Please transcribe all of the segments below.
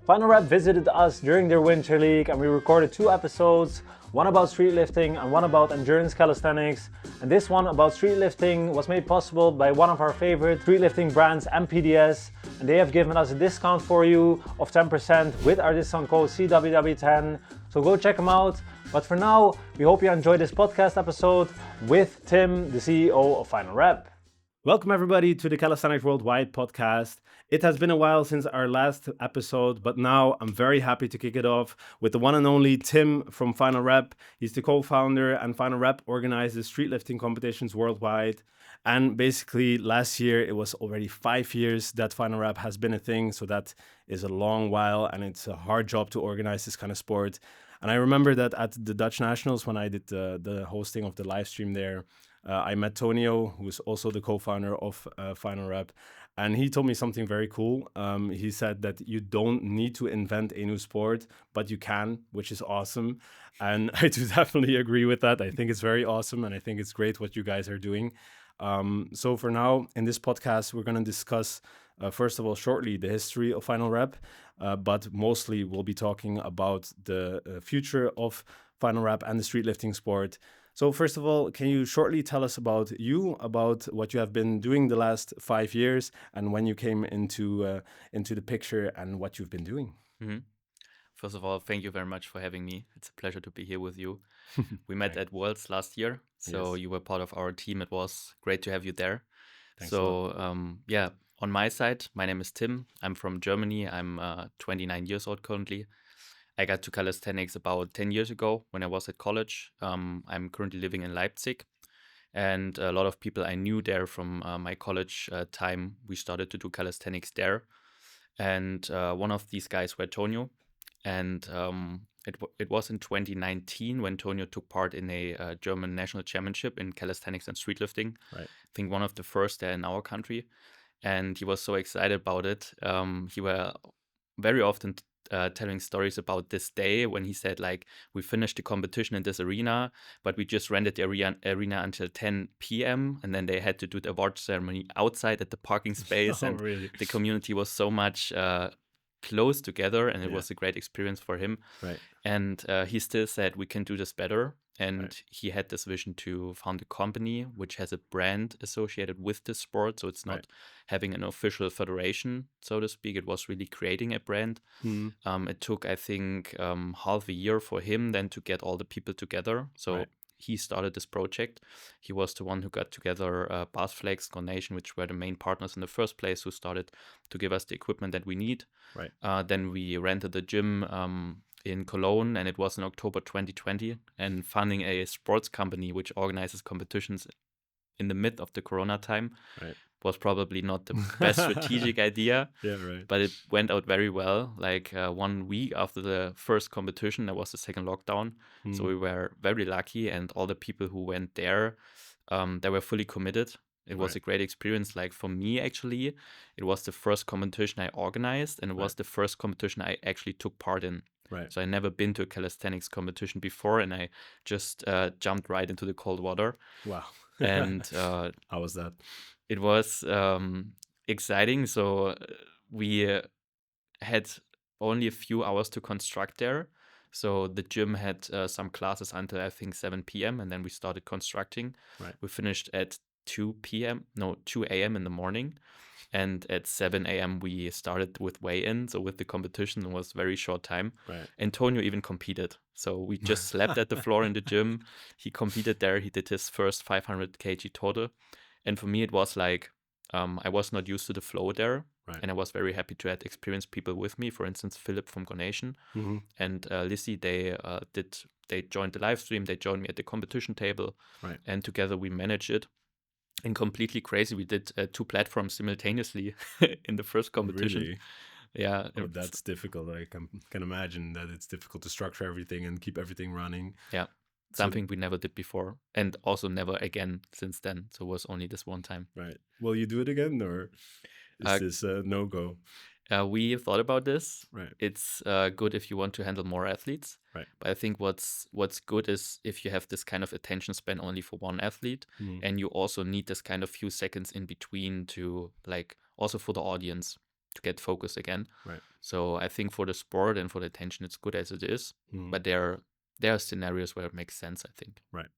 FinalRep visited us during their Winter League and we recorded 2 episodes, one about streetlifting and one about endurance calisthenics. And this one about streetlifting was made possible by one of our favorite streetlifting brands, MPDS. And they have given us a discount for you of 10% with our discount code CWW10. So go check them out. But for now, we hope you enjoyed this podcast episode with Tim, the CEO of FinalRep. Welcome everybody to the Calisthenics Worldwide podcast. It has been a while since our last episode, but now I'm very happy to kick it off with the one and only Tim from FinalRep. He's the co-founder, and FinalRep organizes streetlifting competitions worldwide. And basically last year, it was already 5 years that FinalRep has been a thing. So that is a long while, and it's a hard job to organize this kind of sport. And I remember that at the Dutch Nationals, when I did the hosting of the live stream there, I met Tonio, who's also the co-founder of FinalRep, and he told me something very cool. He said that you don't need to invent a new sport, but you can, which is awesome. And I do definitely agree with that. I think it's very awesome, and I think it's great what you guys are doing. So for now, in this podcast, we're going to discuss, first of all, shortly the history of FinalRep, but mostly we'll be talking about the future of FinalRep and the streetlifting sport. So first of all, can you shortly tell us about you, about what you have been doing the last 5 years, and when you came into the picture and what you've been doing? Mm-hmm. First of all, thank you very much for having me. It's a pleasure to be here with you. We met at Worlds last year, so Yes. you were part of our team. It was great to have you there. Thanks a lot. So, on my side, my name is Tim. I'm from Germany. I'm 29 years old currently. I got to calisthenics about 10 years ago when I was at college. I'm currently living in Leipzig, and a lot of people I knew there from my college time, we started to do calisthenics there. And one of these guys were Tonio, and it was in 2019 when Tonio took part in a German national championship in calisthenics and streetlifting. Right. I think one of the first there in our country, and he was so excited about it. He were very often telling stories about this day when he said, like, we finished the competition in this arena, but we just rented the arena until 10 p.m. and then they had to do the award ceremony outside at the parking space. Oh, And really? the community was so much close together, and it Yeah. was a great experience for him. Right. And he still said we can do this better. And Right. he had this vision to found a company which has a brand associated with the sport. So it's not Right. having an official federation, so to speak. It was really creating a brand. It took, I think, half a year for him then to get all the people together. So Right. he started this project. He was the one who got together Bassflex, Nation, which were the main partners in the first place, who started to give us the equipment that we need. Right. Then we rented a gym in Cologne, and it was in October 2020, and funding a sports company which organizes competitions in the mid of the Corona time Right. was probably not the best strategic idea, Yeah. Right. but it went out very well. Like 1 week after the first competition, there was the second lockdown. So we were very lucky, and all the people who went there, they were fully committed. It was Right. a great experience. Like for me, actually, it was the first competition I organized, and it was Right. the first competition I actually took part in. Right. So I never been to a calisthenics competition before, and I just jumped right into the cold water. Wow. And How was that? it was exciting. So we had only a few hours to construct there. So the gym had some classes until I think 7 p.m. and then we started constructing. Right. We finished at 2 a.m. in the morning. And at 7 a.m. we started with weigh-in. So with the competition, it was very short time. Right. Antonio even competed. So we just slept at the floor in the gym. He competed there. He did his first 500 kg total. And for me, it was like, I was not used to the flow there. Right. And I was very happy to have experienced people with me. For instance, Philip from Nation and Lissy, they joined the live stream. They joined me at the competition table. Right. And together we managed it. And completely crazy, we did 2 platforms simultaneously in the first competition. Really? Yeah. Oh, that's difficult. I can imagine that it's difficult to structure everything and keep everything running. Yeah. Something we never did before, and also never again since then. So it was only this one time. Right. Will you do it again, or is this a no-go? We thought about this. Right. It's good if you want to handle more athletes. Right. But I think what's good is if you have this kind of attention span only for one athlete, and you also need this kind of few seconds in between to, like, also for the audience to get focus again. Right. So I think for the sport and for the attention, it's good as it is. Mhm. But there are scenarios where it makes sense, I think. Right.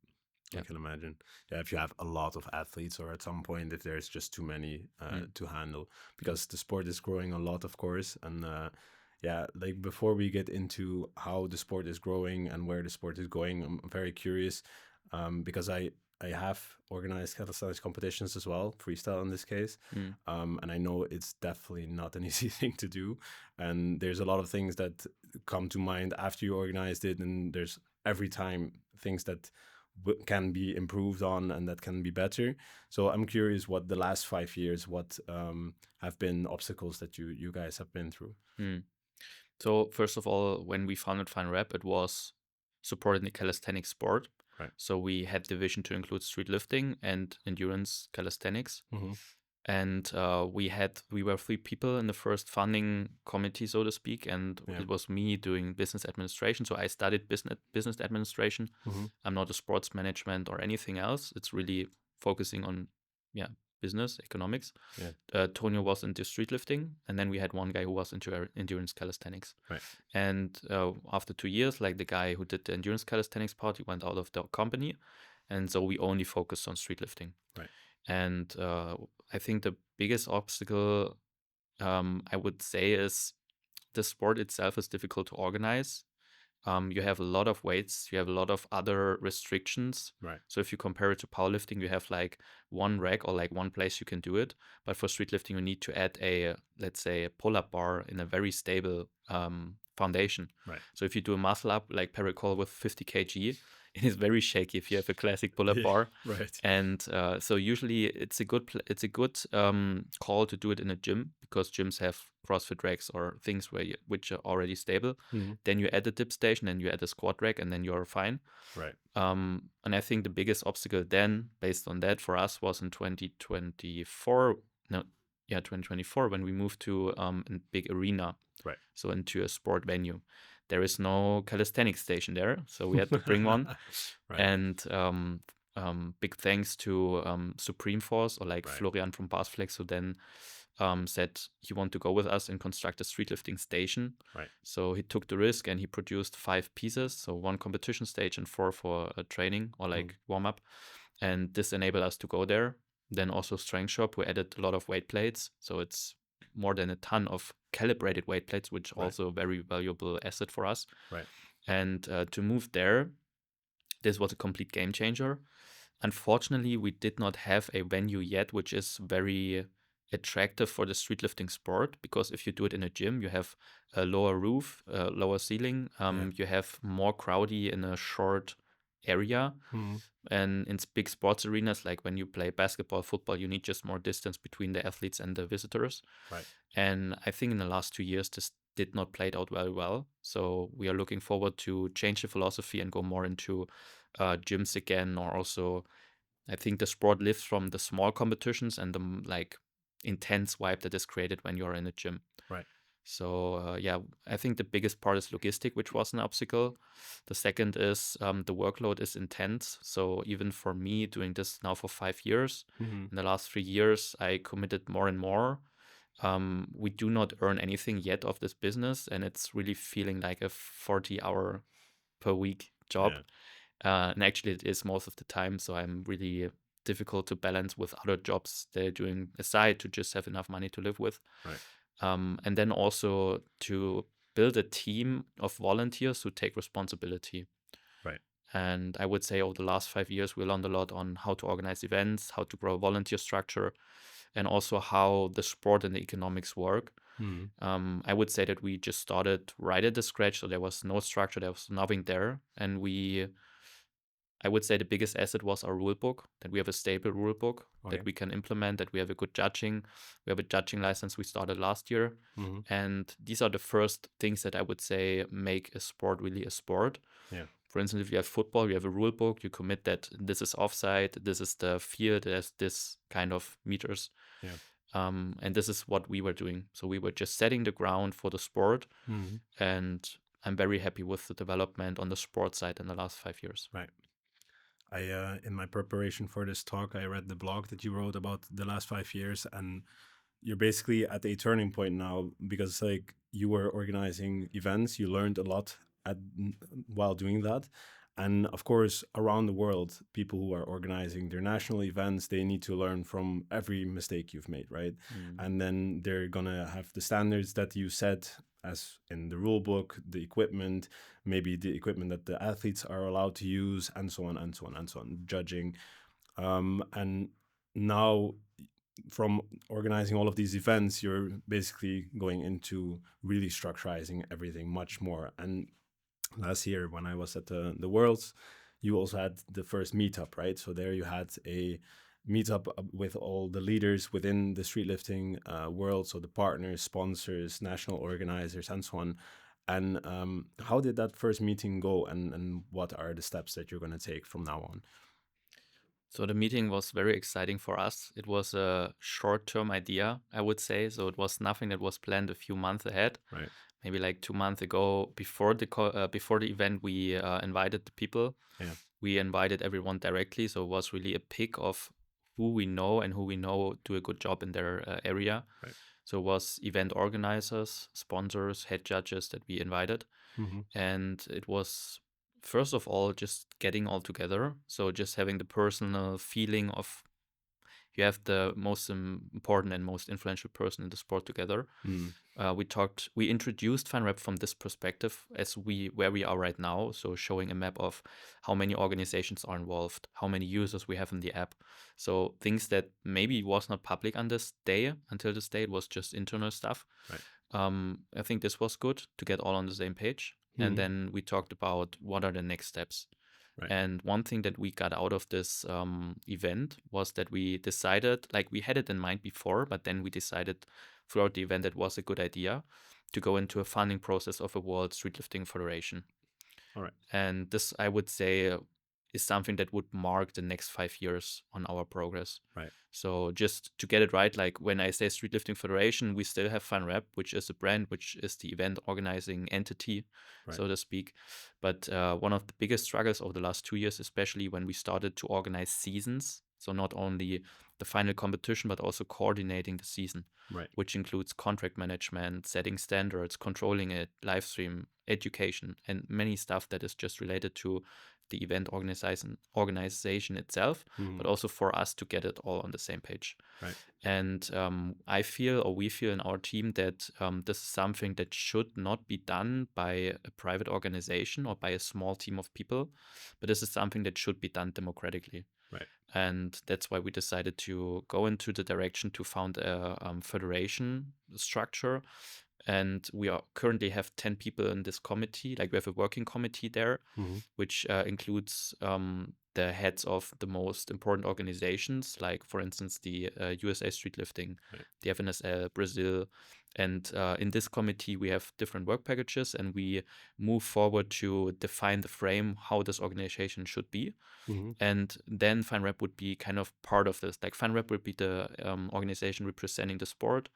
I Yeah. can imagine. Yeah, if you have a lot of athletes, or at some point if there's just too many to handle, because the sport is growing a lot, of course. And yeah, like before we get into how the sport is growing and where the sport is going, I'm very curious because I have organized calisthenics competitions as well, freestyle in this case. And I know it's definitely not an easy thing to do. And there's a lot of things that come to mind after you organized it. And there's every time things that can be improved on and that can be better. So I'm curious what the last 5 years, what have been obstacles that you guys have been through. So first of all, when we founded FinalRep, it was supporting the calisthenics sport. Right. So we had the vision to include street lifting and endurance calisthenics. Mm-hmm. And we were 3 people in the first funding committee, so to speak, and Yeah. it was me doing business administration. So I studied business administration. Mm-hmm. I'm not a sports management or anything else. It's really focusing on business economics. Yeah. Tonio was into street lifting, and then we had one guy who was into endurance calisthenics. Right. And after 2 years, like the guy who did the endurance calisthenics part, he went out of the company, and so we only focused on street lifting. Right. And I think the biggest obstacle I would say is the sport itself is difficult to organize. You have a lot of weights, you have a lot of other restrictions. Right. So if you compare it to powerlifting, you have like one rack or like one place you can do it. But for street lifting, you need to add let's say, a pull-up bar in a very stable foundation. Right. So if you do a muscle up like Pericol with 50 kg, it is very shaky if you have a classic pull-up bar. Right. And so usually it's a good call to do it in a gym, because gyms have CrossFit racks or things which are already stable. Mm-hmm. Then you add a dip station and you add a squat rack, and then you're fine. Right. And I think the biggest obstacle then, based on that, for us was in 2024. 2024, when we moved to a big arena. Right. So into a sport venue. There is no calisthenics station there, so we had to bring one. Right. And big thanks to Supreme Force, or like Right. Florian from Basflex, who then said he wanted to go with us and construct a street lifting station. Right. So he took the risk and he produced 5 pieces, so 1 competition stage and 4 for a training or like warm up. And this enabled us to go there. Then also Strength Shop, we added a lot of weight plates, so it's more than a ton of calibrated weight plates, which Right. also a very valuable asset for us. Right. And to move there, this was a complete game changer. Unfortunately, we did not have a venue yet, which is very attractive for the street lifting sport, because if you do it in a gym, you have a lower roof, lower ceiling, you have more crowdy in a short area. Mm-hmm. And in big sports arenas, like when you play basketball, football, you need just more distance between the athletes and the visitors. Right. And I think in the last 2 years, this did not play out very well. So we are looking forward to change the philosophy and go more into gyms again, or also, I think the sport lives from the small competitions and the like intense vibe that is created when you're in a gym. Right. So I think the biggest part is logistic, which was an obstacle. The second is the workload is intense. So even for me, doing this now for 5 years, Mm-hmm. in the last 3 years, I committed more and more. We do not earn anything yet of this business, and it's really feeling like a 40-hour per week job. Yeah. And actually it is most of the time. So I'm really difficult to balance with other jobs they're doing aside to just have enough money to live with. Right. And then also to build a team of volunteers who take responsibility. Right. And I would say over the last 5 years, we learned a lot on how to organize events, how to grow a volunteer structure, and also how the sport and the economics work. Mm-hmm. I would say that we just started right at the scratch, so there was no structure, there was nothing there. And I would say the biggest asset was our rule book, that we have a stable rule book that we can implement, that we have a good judging. We have a judging license we started last year. Mm-hmm. And these are the first things that I would say make a sport really a sport. Yeah. For instance, if you have football, you have a rule book, you commit that this is offside, this is the field, there's this kind of meters. Yeah. And this is what we were doing. So we were just setting the ground for the sport. Mm-hmm. And I'm very happy with the development on the sport side in the last 5 years. Right. In my preparation for this talk, I read the blog that you wrote about the last 5 years, and you're basically at a turning point now, because like you were organizing events, you learned a lot at while doing that. And of course, around the world, people who are organizing their national events, they need to learn from every mistake you've made, right? And then they're gonna have the standards that you set, as in the rule book, the equipment, maybe the equipment that the athletes are allowed to use, and so on and so on and so on, judging. And now, from organizing all of these events, you're basically going into really structurizing everything much more. And last year, when I was at the Worlds, you also had the first meetup, right? So there you had a meetup with all the leaders within the streetlifting world, so the partners, sponsors, national organizers, and so on. And how did that first meeting go, and what are the steps that you're going to take from now on? So the meeting was very exciting for us. It was a short-term idea, I would say. So it was nothing that was planned a few months ahead. Right. Maybe like 2 months ago, before the event, we invited the people. Yeah. We invited everyone directly. So it was really a pick of who we know and who we know do a good job in their area. Right. So it was event organizers, sponsors, head judges that we invited. And it was, first of all, just getting all together. So just having the personal feeling of you have the most important and most influential person in the sport together. We introduced FinalRep from this perspective as where we are right now. So showing a map of how many organizations are involved, how many users we have in the app. So things that maybe was not public until this day, it was just internal stuff. Right. I think this was good to get all on the same page. And then we talked about what are the next steps. Right. And one thing that we got out of this event was that we decided, like we had it in mind before, but then we decided throughout the event it was a good idea to go into a funding process of a World Streetlifting Federation. All right. And this, I would say, is something that would mark the next 5 years on our progress. Right. So just to get it right, like when I say Streetlifting Federation, we still have FinalRep, which is a brand, which is the event organizing entity, so to speak. But one of the biggest struggles over the last 2 years, especially when we started to organize seasons, so not only the final competition, but also coordinating the season, which includes contract management, setting standards, controlling it, live stream, education, and many stuff that is just related to the event organization itself, but also for us to get it all on the same page. Right. And we feel in our team that this is something that should not be done by a private organization or by a small team of people, but this is something that should be done democratically. Right. And that's why we decided to go into the direction to found a federation structure. And we currently have 10 people in this committee. Like we have a working committee there, which includes the heads of the most important organizations, like for instance the USA Streetlifting, the FNSL, Brazil. And in this committee we have different work packages, and we move forward to define the frame how this organization should be. And then FinalRep would be kind of part of this. Like FinalRep would be the organization representing the sport.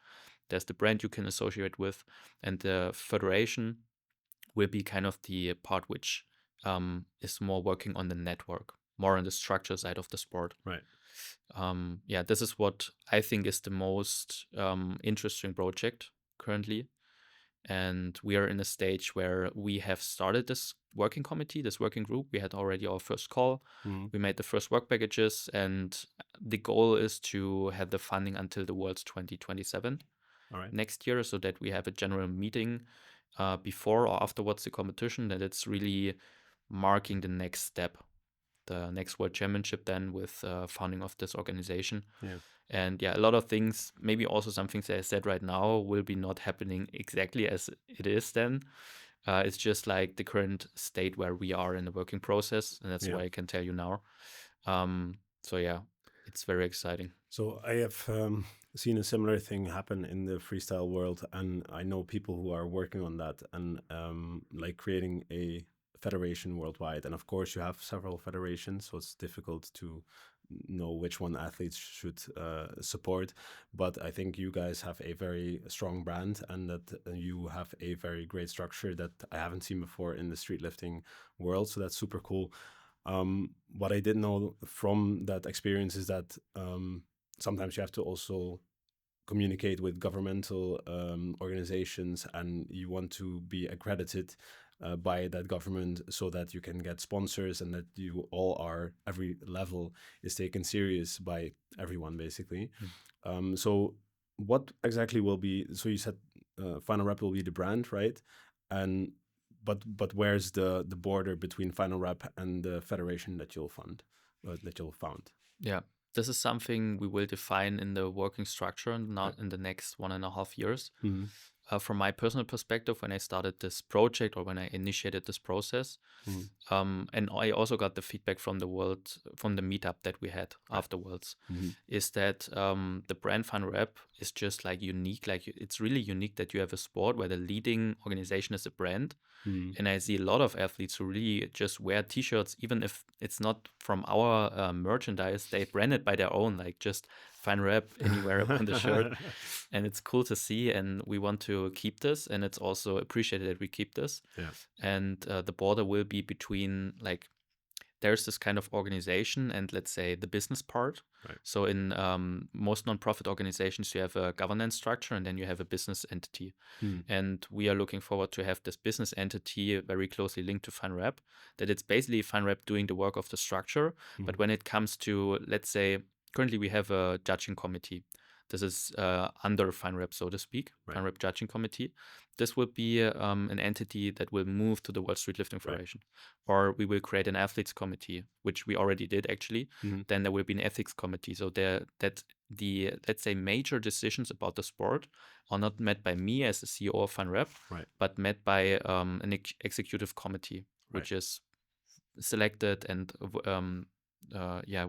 There's the brand you can associate with, and the federation will be kind of the part which is more working on the network, more on the structure side of the sport. Right. This is what I think is the most interesting project currently. And we are in a stage where we have started this working committee, this working group. We had already our first call. We made the first work packages, and the goal is to have the funding until the Worlds 2027. Next year, so that we have a general meeting before or afterwards the competition, that it's really marking the next step, the next World Championship then with founding of this organization. And a lot of things, maybe also some things that I said right now will be not happening exactly as it is then. It's just like the current state where we are in the working process, and that's why I can tell you now. It's very exciting. So I have seen a similar thing happen in the freestyle world, and I know people who are working on that and like creating a federation worldwide. And of course, you have several federations, so it's difficult to know which one athletes should support. But I think you guys have a very strong brand, and that you have a very great structure that I haven't seen before in the streetlifting world. So that's super cool. What I did know from that experience is that sometimes you have to also communicate with governmental organizations, and you want to be accredited by that government so that you can get sponsors, and that you all are, every level is taken serious by everyone, basically. So what exactly will be, so you said FinalRep will be the brand, right? And but where's the border between FinalRep and the federation that you'll found? Yeah, this is something we will define in the working structure not in the next 1.5 years. Mhm. From my personal perspective, when I started this project or when I initiated this process, Mhm. and I also got the feedback from the meetup that we had afterwards, Mhm. is that the brand FinalRep is just like unique. Like it's really unique that you have a sport where the leading organization is a brand. Mhm. And I see a lot of athletes who really just wear T-shirts, even if it's not from our merchandise, they brand it by their own, like just FinalRep anywhere on the shirt. And it's cool to see, and we want to keep this, and it's also appreciated that we keep this. Yeah. And the border will be between, like, there's this kind of organization and, let's say, the business part. Right. So in most nonprofit organizations, you have a governance structure and then you have a business entity. Mhm. And we are looking forward to have this business entity very closely linked to FinalRep, that it's basically FinalRep doing the work of the structure. But when it comes to, let's say, currently we have a judging committee. This is under FinalRep, so to speak, Right. FinalRep judging committee. This will be an entity that will move to the World Streetlifting Federation. Or we will create an athletes committee, which we already did actually. Mhm. Then there will be an ethics committee. So that the, let's say, major decisions about the sport are not met by me as the CEO of FinalRep, Right. but met by an executive committee, which is selected and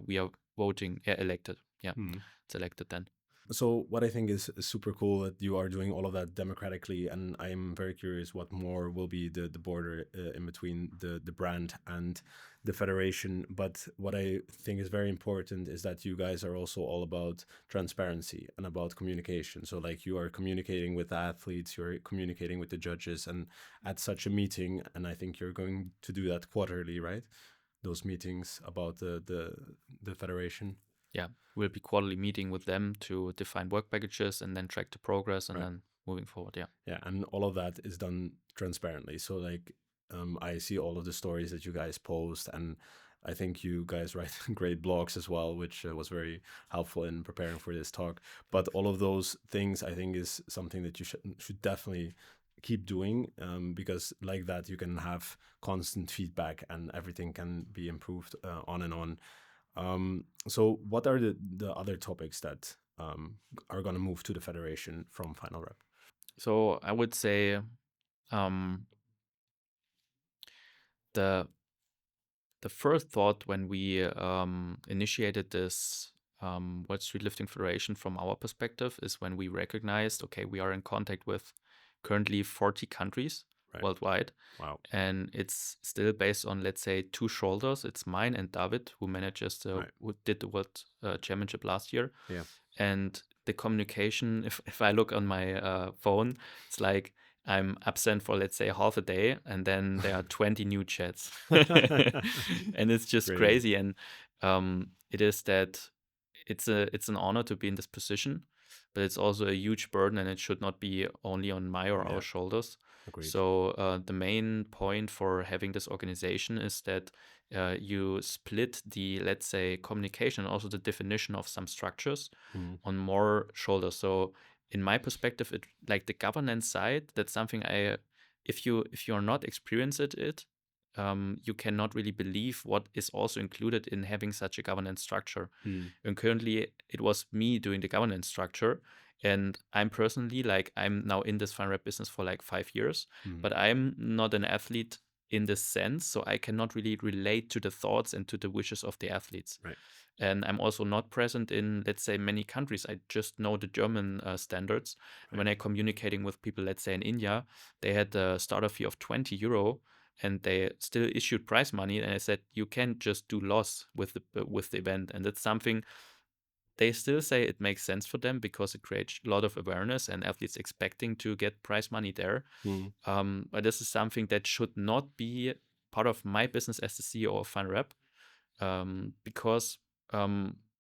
we are voting, elected. Yeah, Mhm. it's elected then. So what I think is super cool that you are doing all of that democratically, and I'm very curious what more will be the border in between the brand and the federation. But what I think is very important is that you guys are also all about transparency and about communication. So like you are communicating with the athletes, you're communicating with the judges, and at such a meeting, and I think you're going to do that quarterly, right? Those meetings about the federation. Yeah, we'll be quarterly meeting with them to define work packages and then track the progress and then moving forward. Yeah. Yeah, and all of that is done transparently. So like I see all of the stories that you guys post, and I think you guys write great blogs as well, which was very helpful in preparing for this talk. But all of those things I think is something that you should definitely keep doing, because like that you can have constant feedback and everything can be improved on and on. So what are the other topics that are going to move to the federation from FinalRep? So I would say the first thought when we initiated this World Streetlifting Federation from our perspective is when we recognized, okay, we are in contact with currently 40 countries worldwide. Wow. And it's still based on, let's say, 2 shoulders. It's mine and David, who manages who did the World Championship last year. Yeah. And the communication, if I look on my phone, it's like I'm absent for, let's say, half a day, and then there are 20 new chats. And it's just crazy. And it is that it's an honor to be in this position, but it's also a huge burden, and it should not be only on my or our shoulders. Agreed. So the main point for having this organization is that you split the, let's say, communication and also the definition of some structures on more shoulders. So in my perspective, it, like the governance side, that's something if you're not experienced it, you cannot really believe what is also included in having such a governance structure. And currently, it was me doing the governance structure. And I'm personally, like, I'm now in this FinalRep business for like 5 years, but I'm not an athlete in this sense. So I cannot really relate to the thoughts and to the wishes of the athletes. Right. And I'm also not present in, let's say, many countries. I just know the German standards. And when I'm communicating with people, let's say in India, they had a starter fee of €20 and they still issued prize money. And I said, you can't just do loss with the event. And that's something they still say it makes sense for them because it creates a lot of awareness and athletes expecting to get prize money there. But this is something that should not be part of my business as the CEO of FinalRep, because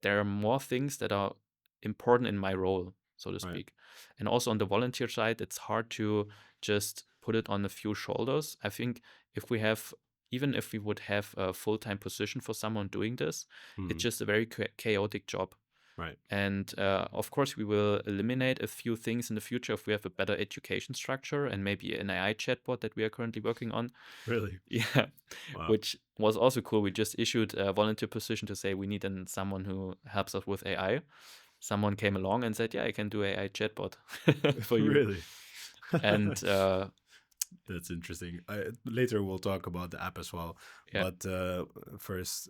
there are more things that are important in my role. so to Right. speak. And also on the volunteer side, it's hard to just put it on a few shoulders. I think if we have, even if we would have a full-time position for someone doing this, it's just a very chaotic job. Right. And of course, we will eliminate a few things in the future if we have a better education structure and maybe an AI chatbot that we are currently working on. Really? Yeah, Wow. which was also cool. We just issued a volunteer position to say we need someone who helps us with AI. Someone came along and said, yeah, I can do AI chatbot for you. Really? And That's interesting. Later we'll talk about the app as well. yeah, But first,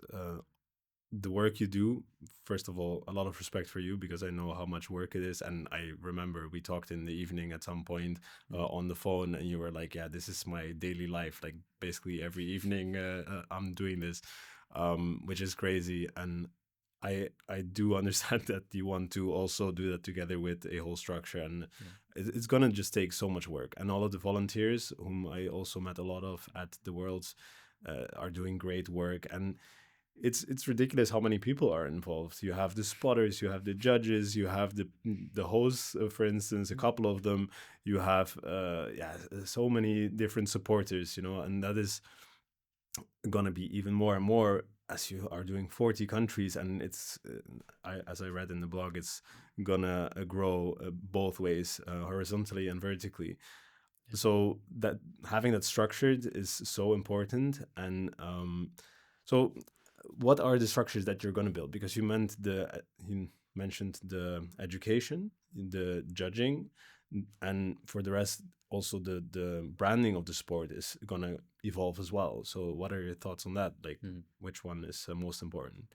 the work you do, first of all, a lot of respect for you because I know how much work it is. And I remember we talked in the evening at some point on the phone, and you were like, yeah, this is my daily life. Like basically every evening I'm doing this, which is crazy. And I do understand that you want to also do that together with a whole structure, and it's gonna just take so much work. And all of the volunteers, whom I also met a lot of at the Worlds, are doing great work. And it's ridiculous how many people are involved. You have the spotters, you have the judges, you have the hosts, for instance, a couple of them. You have so many different supporters, and that is gonna be even more and more as you are doing 40 countries, and it's as I read in the blog, it's gonna grow both ways, horizontally and vertically. So that having that structured is so important. And so what are the structures that you're going to build? Because you mentioned the education, the judging, and for the rest also the branding of the sport is going to evolve as well. So what are your thoughts on that? Like which one is most important?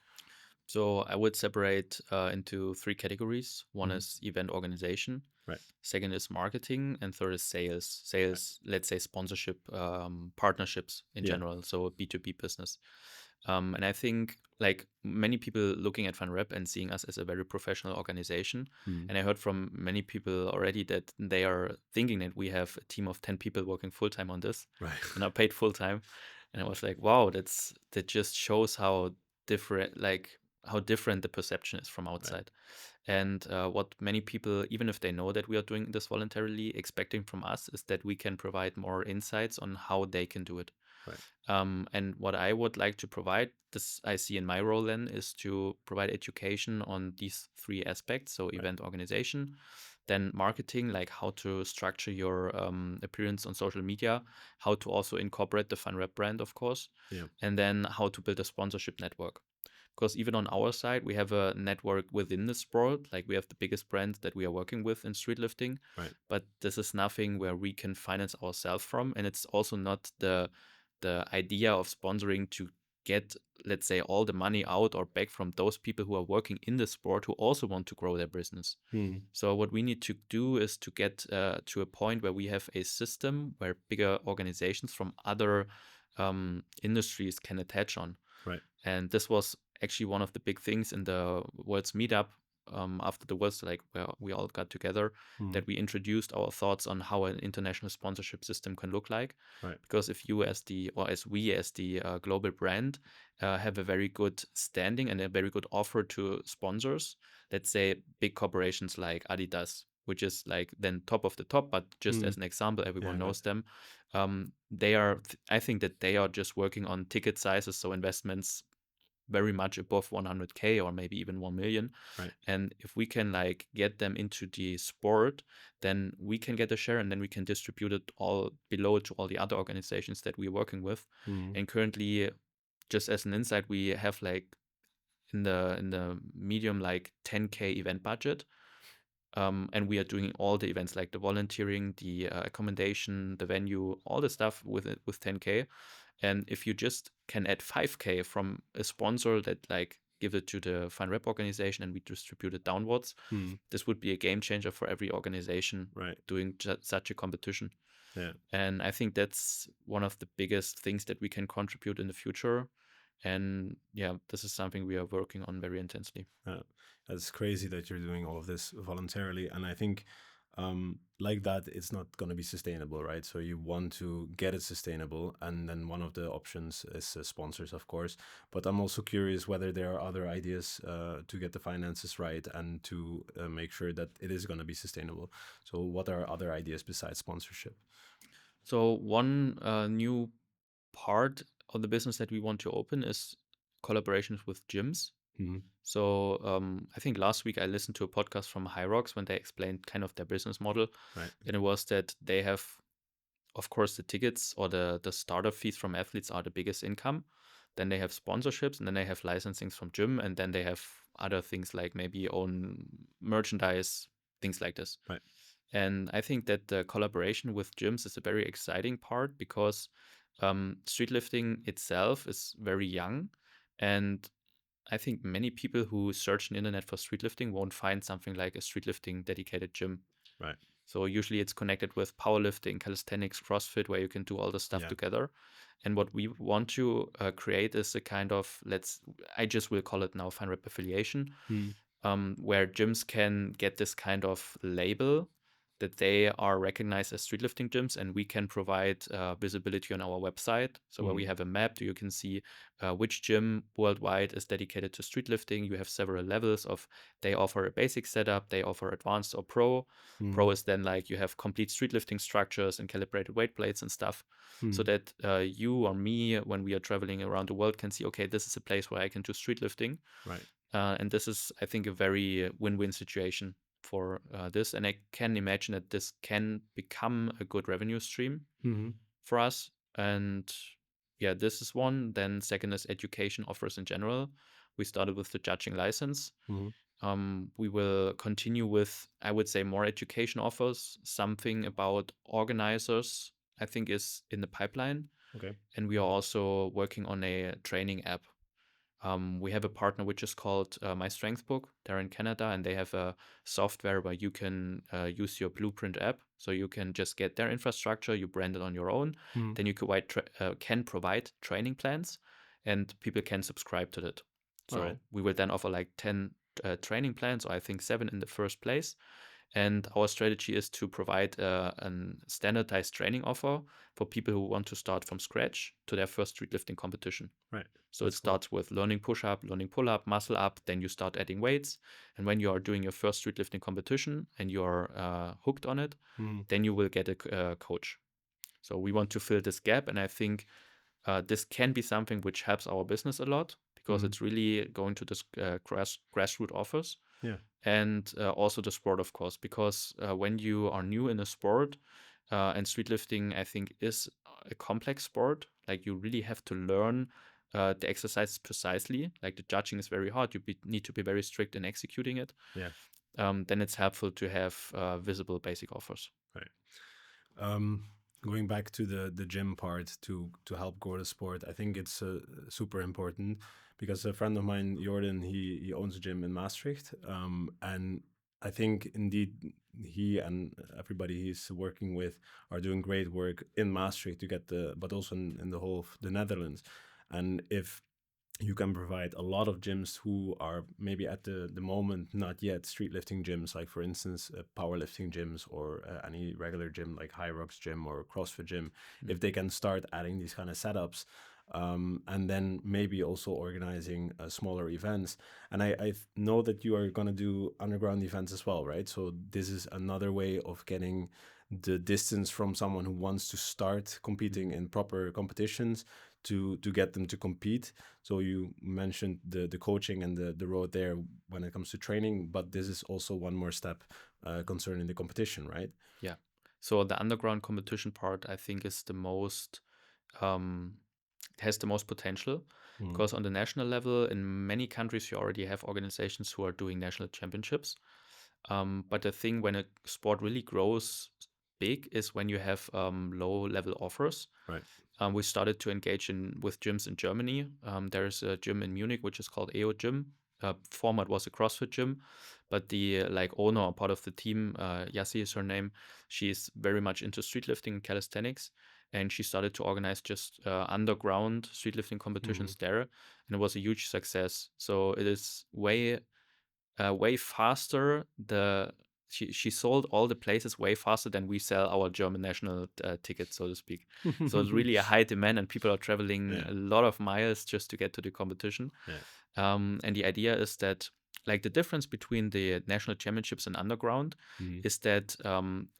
So I would separate into three categories. One is event organization. Right. Second is marketing, and third is sales. Sales, let's say sponsorship, partnerships in general. So B2B business. And I think like many people looking at FinalRep and seeing us as a very professional organization. And I heard from many people already that they are thinking that we have a team of 10 people working full time on this, Right. and are paid full time. And I was like, wow, that just shows how different the perception is from outside. And what many people, even if they know that we are doing this voluntarily, expecting from us is that we can provide more insights on how they can do it. Right. And what I would like to provide, this I see in my role then, is to provide education on these three aspects. So event organization, then marketing, like how to structure your appearance on social media, how to also incorporate the FinalRep brand, of course, and then how to build a sponsorship network. Because even on our side, we have a network within the sport. Like we have the biggest brands that we are working with in streetlifting. Right. But this is nothing where we can finance ourselves from. And it's also not the idea of sponsoring to get, let's say, all the money out or back from those people who are working in the sport who also want to grow their business. So what we need to do is to get to a point where we have a system where bigger organizations from other industries can attach on. Right. And this was actually one of the big things in the World's meetup after the World's, like where we all got together, that we introduced our thoughts on how an international sponsorship system can look like. Right. Because if you as we as the global brand have a very good standing and a very good offer to sponsors, let's say big corporations like Adidas, which is like then top of the top, but just as an example, everyone knows them. I think that they are just working on ticket sizes, so investments very much above 100K or maybe even 1 million. Right. And if we can like get them into the sport, then we can get a share, and then we can distribute it all below to all the other organizations that we're working with. And currently, just as an insight, we have like in the medium like 10K event budget. And we are doing all the events like the volunteering, the accommodation, the venue, all the stuff with 10K. And if you just can add 5K from a sponsor that like give it to the FinalRep organization and we distribute it downwards, this would be a game changer for every organization doing such a competition. Yeah. And I think that's one of the biggest things that we can contribute in the future. And yeah, this is something we are working on very intensely. It's crazy that you're doing all of this voluntarily. And I think like that, it's not going to be sustainable, right? So you want to get it sustainable, and then one of the options is sponsors, of course. But I'm also curious whether there are other ideas to get the finances right and to make sure that it is going to be sustainable. So what are other ideas besides sponsorship? So one new part of the business that we want to open is collaborations with gyms. Mm-hmm. So I think last week I listened to a podcast from Hyrox when they explained kind of their business model, Right. and it was that they have, of course, the tickets or the startup fees from athletes are the biggest income. Then they have sponsorships, and then they have licensings from gym, and then they have other things like maybe own merchandise, things like this. Right. And I think that the collaboration with gyms is a very exciting part because streetlifting itself is very young. And I think many people who search on the internet for streetlifting won't find something like a streetlifting dedicated gym. Right. So usually it's connected with powerlifting, calisthenics, CrossFit, where you can do all the stuff Yeah. together. And what we want to create is a kind of, I just will call it now FinalRep affiliation, where gyms can get this kind of label that they are recognized as streetlifting gyms, and we can provide visibility on our website. So where we have a map, you can see which gym worldwide is dedicated to streetlifting. You have several levels of, they offer a basic setup, they offer advanced or pro. Pro is then like you have complete streetlifting structures and calibrated weight plates and stuff, so that you or me, when we are traveling around the world, can see, okay, this is a place where I can do streetlifting. Right. And this is, I think, a very win-win situation for this. And I can imagine that this can become a good revenue stream for us. And yeah, this is one. Then second is education offers in general. We started with the judging license. We will continue with, I would say, more education offers. Something about organizers, I think, is in the pipeline. Okay. And we are also working on a training app. We have a partner which is called My Strength Book. They're in Canada, and they have a software where you can use your Blueprint app. So you can just get their infrastructure, you brand it on your own. Then you can provide training plans, and people can subscribe to it. So Alright. we will then offer like 10 training plans, or I think 7 in the first place. And our strategy is to provide a standardized training offer for people who want to start from scratch to their first streetlifting competition. Right. So That's it starts with learning push-up, learning pull-up, muscle up, then you start adding weights. And when you are doing your first streetlifting competition and you're hooked on it, then you will get a coach. So we want to fill this gap. And I think this can be something which helps our business a lot because it's really going to this grassroots offers. Yeah. And also the sport, of course, because when you are new in a sport, and streetlifting, I think, is a complex sport. Like you really have to learn the exercises precisely. Like the judging is very hard. You need to be very strict in executing it. Yeah. Then it's helpful to have visible basic offers. Right. Going back to the gym part to help grow the sport, I think it's super important because a friend of mine, Jordan, he owns a gym in Maastricht, and I think indeed he and everybody he's working with are doing great work in Maastricht to get but also in the whole of the Netherlands. And if you can provide a lot of gyms who are maybe at the moment not yet streetlifting gyms, like for instance powerlifting gyms or any regular gym like Hyrox gym or CrossFit gym, if they can start adding these kind of setups, and then maybe also organizing smaller events. And I know that you are going to do underground events as well, right? So this is another way of getting the distance from someone who wants to start competing in proper competitions to get them to compete. So you mentioned the coaching and the road there when it comes to training, but this is also one more step concerning the competition, right? Yeah. So the underground competition part, I think, is the most has the most potential because on the national level, in many countries, you already have organizations who are doing national championships. But the thing when a sport really grows big is when you have low level offers. Right. We started to engage with gyms in Germany. There's a gym in Munich which is called EO Gym. Former it was a CrossFit gym, but the owner or part of the team, Yassi is her name. She's very much into streetlifting and calisthenics, and she started to organize just underground streetlifting competitions there, and it was a huge success. So it is way faster the she sold all the places way faster than we sell our German national tickets, so to speak. So it's really a high demand, and people are traveling Yeah. a lot of miles just to get to the competition. Yeah. And the idea is that, like, the difference between the national championships and underground Mhm. is that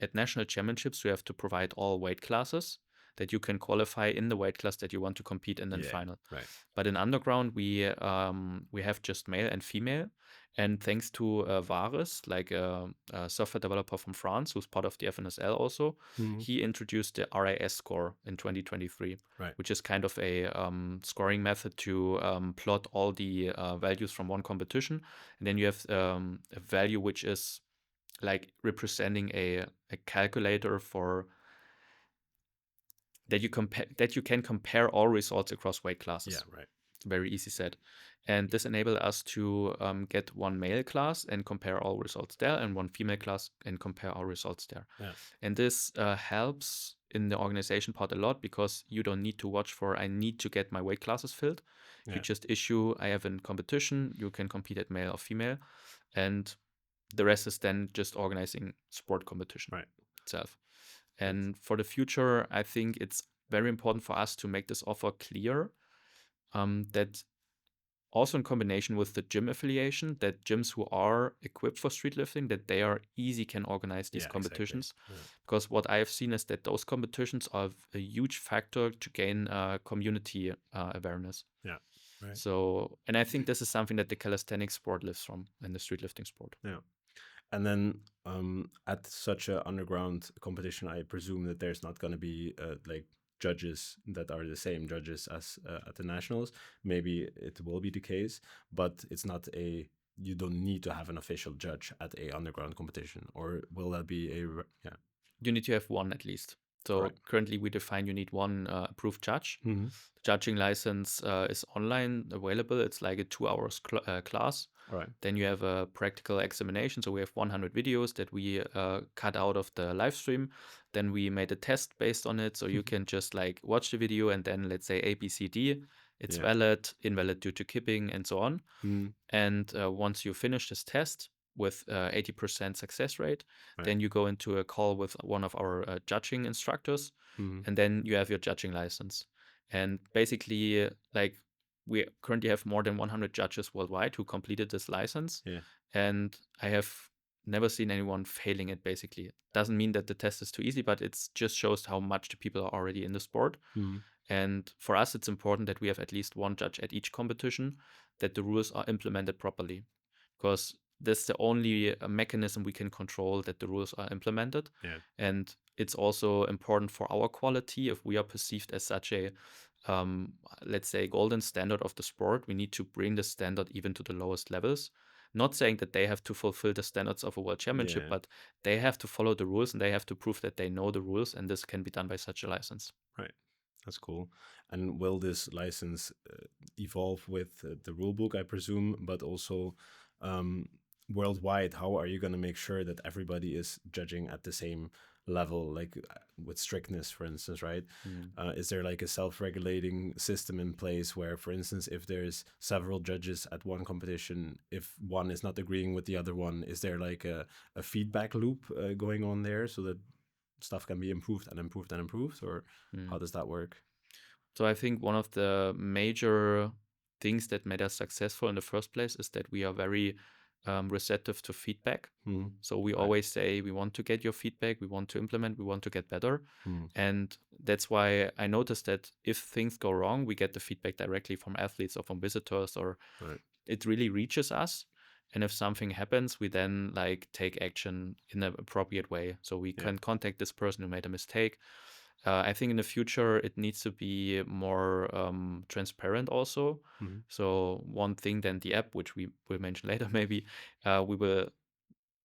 at national championships you have to provide all weight classes that you can qualify in the weight class that you want to compete in the Yeah. final. Right. But in underground we have just male and female, and thanks to Vares, like a software developer from France who's part of the FNSL also, Mhm. he introduced the RIS score in 2023, Right. which is kind of a scoring method to plot all the values from one competition, and then you have a value which is like representing a calculator for that you can compare all results across weight classes. Yeah. Right. It's very easy said. And this enabled us to get one male class and compare all results there, and one female class and compare all results there. Yeah. And this helps in the organization part a lot, because you don't need to watch for, I need to get my weight classes filled. Yeah. You just issue, I have a competition, you can compete at male or female, and the rest is then just organizing sport competition Right. itself. And for the future, I think it's very important for us to make this offer clear, that also in combination with the gym affiliation, that gyms who are equipped for street lifting, that they are easy can organize these Yeah, exactly. competitions. Yeah. Because what I have seen is that those competitions are a huge factor to gain community awareness. Yeah. Right. So, and I think this is something that the calisthenics sport lives from, and the street lifting sport. Yeah. And then at such a underground competition, I presume that there's not going to be like judges that are the same judges as at the nationals. Maybe it will be the case, but it's not you don't need to have an official judge at a underground competition, or will that be yeah? You need to have one at least. So Right. currently we define you need one approved judge. Mm-hmm. The judging license is online available. It's like a 2 hours class. All right. Then you have a practical examination. So we have 100 videos that we cut out of the live stream. Then we made a test based on it. So you can just like watch the video and then let's say A, B, C, D. It's Yeah. valid, invalid due to kipping, and so on. Mm. And once you finish this test with 80% success rate, Right. then you go into a call with one of our judging instructors, Mm. and then you have your judging license. And basically, like, we currently have more than 100 judges worldwide who completed this license. Yeah. And I have never seen anyone failing it, basically. Doesn't mean that the test is too easy, but it just shows how much the people are already in the sport. Mm. And for us, it's important that we have at least one judge at each competition, that the rules are implemented properly. Because that's the only mechanism we can control, that the rules are implemented. Yeah. And it's also important for our quality. If we are perceived as such a, let's say, golden standard of the sport, we need to bring the standard even to the lowest levels. Not saying that they have to fulfill the standards of a world championship, Yeah. but they have to follow the rules, and they have to prove that they know the rules, and this can be done by such a license. Right. That's cool. And will this license evolve with the rule book, I presume, but also worldwide? How are you going to make sure that everybody is judging at the same level, like with strictness, for instance, right? Is there like a self-regulating system in place where, for instance, if there's several judges at one competition, if one is not agreeing with the other one, is there like a feedback loop going on there so that stuff can be improved and improved and improved, or how does that work? So I think one of the major things that made us successful in the first place is that we are very receptive to feedback. So we always say, we want to get your feedback, we want to implement, we want to get better. And that's why I noticed that if things go wrong, we get the feedback directly from athletes or from visitors, or it really reaches us. And if something happens, we then like take action in an appropriate way. So we can contact this person who made a mistake. I think in the future it needs to be more transparent also. So one thing, then the app, which we will mention later, maybe we will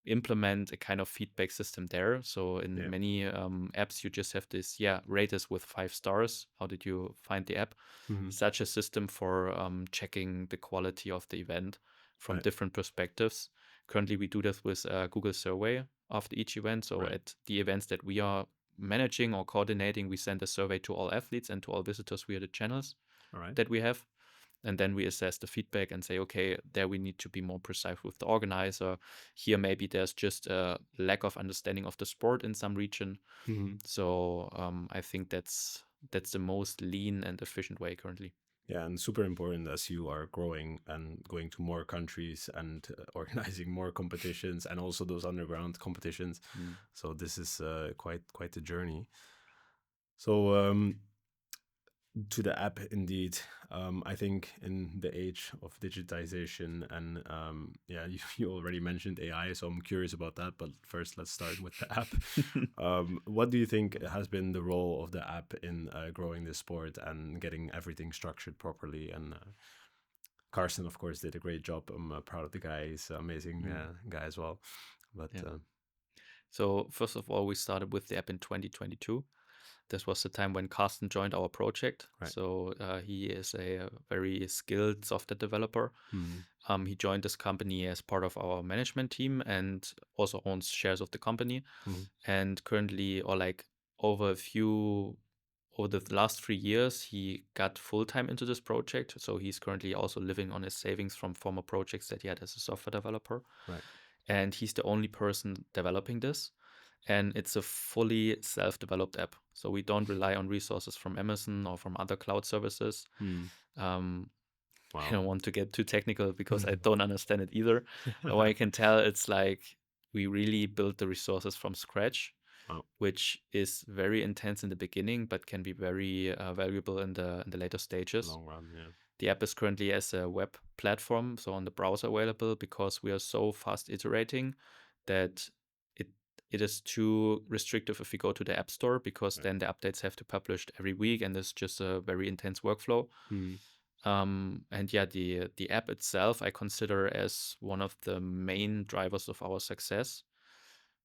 implement a kind of feedback system there. So in many apps, you just have this, rate us with 5 stars. How did you find the app? Such a system for checking the quality of the event from different perspectives. Currently, we do this with Google survey after each event. So at the events that we are managing or coordinating, we send a survey to all athletes and to all visitors via the channels that we have. and then we assess the feedback and say, okay, there we need to be more precise with the organizer. Here maybe there's just a lack of understanding of the sport in some region. So I think that's the most lean and efficient way currently. Yeah, and super important as you are growing and going to more countries and organizing more competitions and also those underground competitions. So this is quite a journey. So to the app, indeed, I think in the age of digitization and yeah, you already mentioned AI, so I'm curious about that. But first, let's start with the app. What do you think has been the role of the app in growing the sport and getting everything structured properly? And Carson, of course, did a great job. I'm proud of the guy. He's an amazing guy as well. But Yeah. So first of all, we started with the app in 2022. This was the time when Carsten joined our project. Right. So he is a very skilled software developer. He joined this company as part of our management team and also owns shares of the company. And currently, or like over the last 3 years, he got full time into this project. So he's currently also living on his savings from former projects that he had as a software developer. Right. And he's the only person developing this. And it's a fully self-developed app. So we don't rely on resources from Amazon or from other cloud services. I don't want to get too technical because I don't understand it either. What I can tell, it's like we really built the resources from scratch, which is very intense in the beginning, but can be very valuable in the later stages. Long run, yeah. The app is currently as a web platform, so on the browser available, because we are so fast iterating that it is too restrictive if we go to the App Store, because then the updates have to be published every week, and it's just a very intense workflow. And yeah, the app itself I consider as one of the main drivers of our success,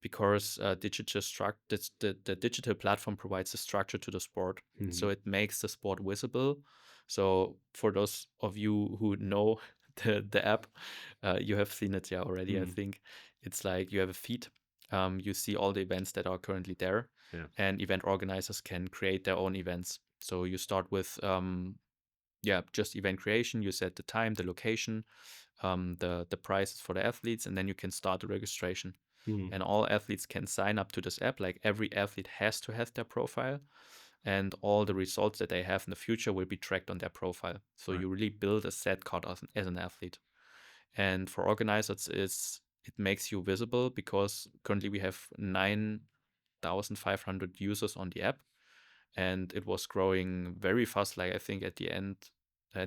because the digital platform provides a structure to the sport. So it makes the sport visible. So for those of you who know the app, you have seen it already. I think it's like you have a feed. You see all the events that are currently there, and event organizers can create their own events. So you start with just event creation. You set the time, the location, the prices for the athletes, and then you can start the registration. And all athletes can sign up to this app. Like every athlete has to have their profile, and all the results that they have in the future will be tracked on their profile. So you really build a set card as an athlete. And for organizers, it makes you visible, because currently we have 9,500 users on the app, and it was growing very fast. Like I think at the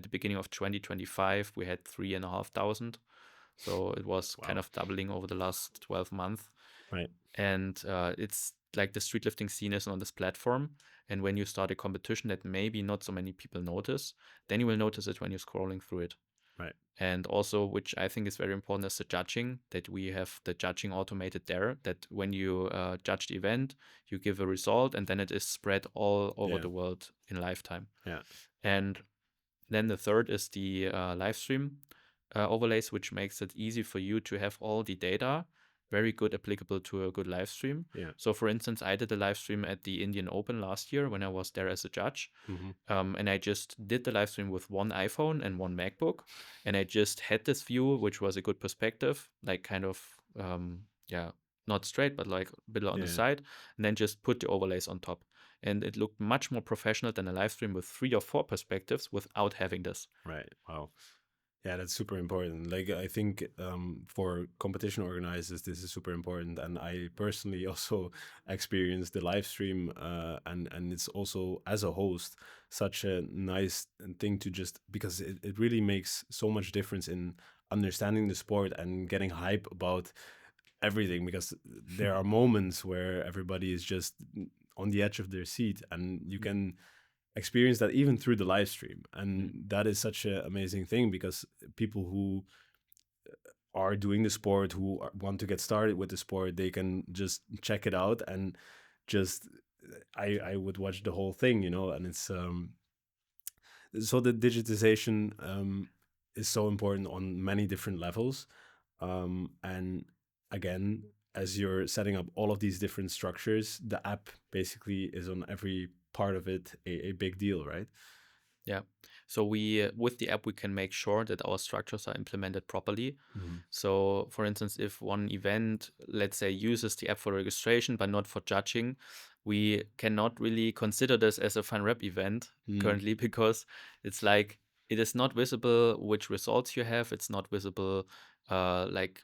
beginning of 2025, we had 3,500. So it was kind of doubling over the last 12 months. Right. And it's like the streetlifting scene is on this platform. And when you start a competition that maybe not so many people notice, then you will notice it when you're scrolling through it. Right. And also, which I think is very important, is the judging, that we have the judging automated there, that when you judge the event, you give a result, and then it is spread all over the world in lifetime. And then the third is the live stream overlays, which makes it easy for you to have all the data very good applicable to a good live stream. So for instance, I did a live stream at the Indian Open last year when I was there as a judge. And I just did the live stream with one iPhone and one MacBook. And I just had this view, which was a good perspective, like kind of, not straight, but like a bit on the side, and then just put the overlays on top. And it looked much more professional than a live stream with 3 or 4 perspectives without having this. Right. Wow. Yeah, that's super important. Like, I think for competition organizers, this is super important. And I personally also experienced the live stream, and it's also, as a host, such a nice thing to just, because it really makes so much difference in understanding the sport and getting hype about everything, because there are moments where everybody is just on the edge of their seat, and you can experience that even through the live stream. And that is such an amazing thing, because people who are doing the sport, who want to get started with the sport, they can just check it out and just I would watch the whole thing, and it's so the digitization is so important on many different levels. And again, as you're setting up all of these different structures, the app basically is on every part of it a big deal, right? Yeah. So we with the app we can make sure that our structures are implemented properly. So for instance, if one event, let's say, uses the app for registration but not for judging, we cannot really consider this as a FinalRep event currently, because it's like it is not visible which results you have. It's not visible like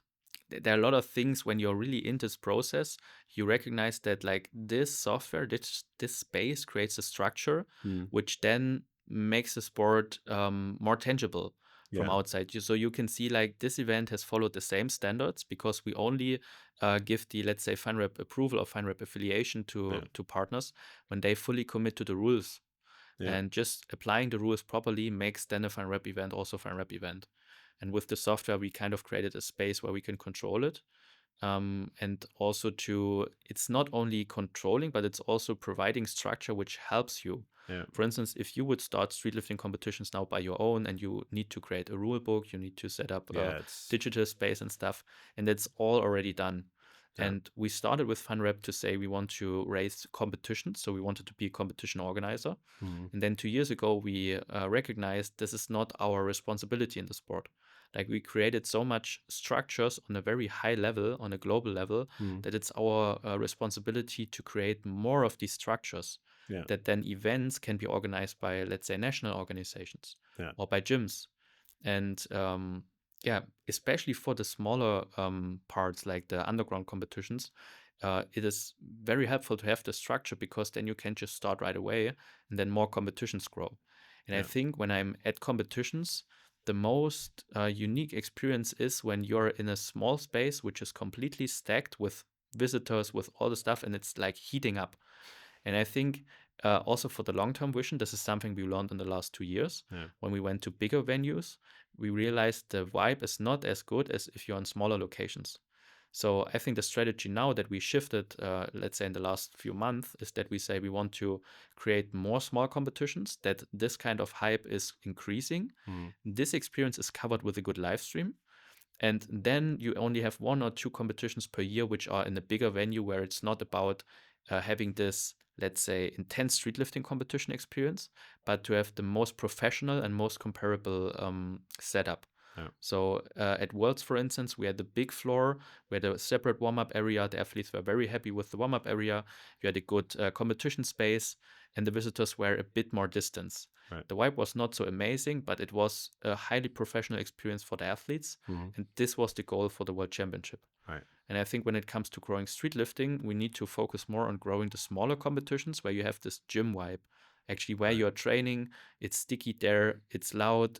there are a lot of things when you're really in this process, you recognize that like this software, this space creates a structure which then makes the sport more tangible from Yeah. outside. So you can see like this event has followed the same standards because we only give the, let's say, FinalRep approval or FinalRep affiliation to partners when they fully commit to the rules. Yeah. And just applying the rules properly makes then a FinalRep event also a FinalRep event. And with the software, we kind of created a space where we can control it. And also it's not only controlling, but it's also providing structure which helps you. Yeah. For instance, if you would start streetlifting competitions now by your own and you need to create a rule book, you need to set up a digital space and stuff, and that's all already done. Yeah. And we started with FinalRep to say we want to raise competitions. So we wanted to be a competition organizer. And then 2 years ago, we recognized this is not our responsibility in the sport. Like we created so much structures on a very high level, on a global level, that it's our responsibility to create more of these structures that then events can be organized by, let's say, national organizations or by gyms. And especially for the smaller parts like the underground competitions, it is very helpful to have the structure because then you can just start right away and then more competitions grow. And I think when I'm at competitions, the most unique experience is when you're in a small space which is completely stacked with visitors, with all the stuff, and it's like heating up. And I think also for the long-term vision, this is something we learned in the last 2 years. When we went to bigger venues, we realized the vibe is not as good as if you're in smaller locations. So I think the strategy now that we shifted, let's say in the last few months, is that we say we want to create more small competitions, that this kind of hype is increasing. This experience is covered with a good live stream. And then you only have 1 or 2 competitions per year, which are in a bigger venue where it's not about having this, let's say, intense streetlifting competition experience, but to have the most professional and most comparable setup. So at Worlds, for instance, we had the big floor, we had a separate warm-up area. The athletes were very happy with the warm-up area. You had a good competition space, and the visitors were a bit more distance. The vibe was not so amazing, but it was a highly professional experience for the athletes, and this was the goal for the World Championship. And I think when it comes to growing streetlifting, we need to focus more on growing the smaller competitions where you have this gym vibe. Actually, where you're training, it's sticky there, it's loud,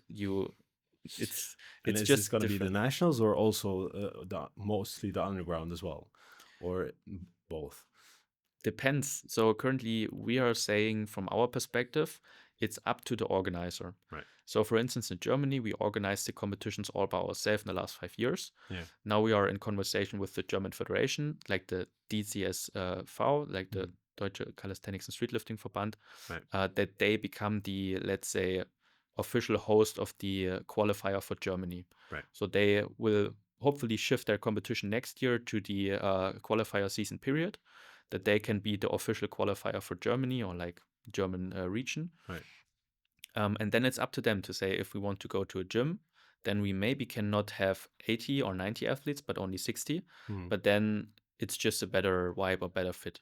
it's is just this going to be the different. nationals or also mostly the underground as well, or both? Depends. So currently we are saying from our perspective, it's up to the organizer. So for instance, in Germany, we organized the competitions all by ourselves in the last 5 years. Now we are in conversation with the German Federation, like the DCSV, like the Deutsche Calisthenics and Streetlifting Verband, that they become the, let's say, official host of the qualifier for Germany. So they will hopefully shift their competition next year to the qualifier season period, that they can be the official qualifier for Germany or like German region. And then it's up to them to say if we want to go to a gym, then we maybe cannot have 80 or 90 athletes, but only 60. But then it's just a better vibe or better fit.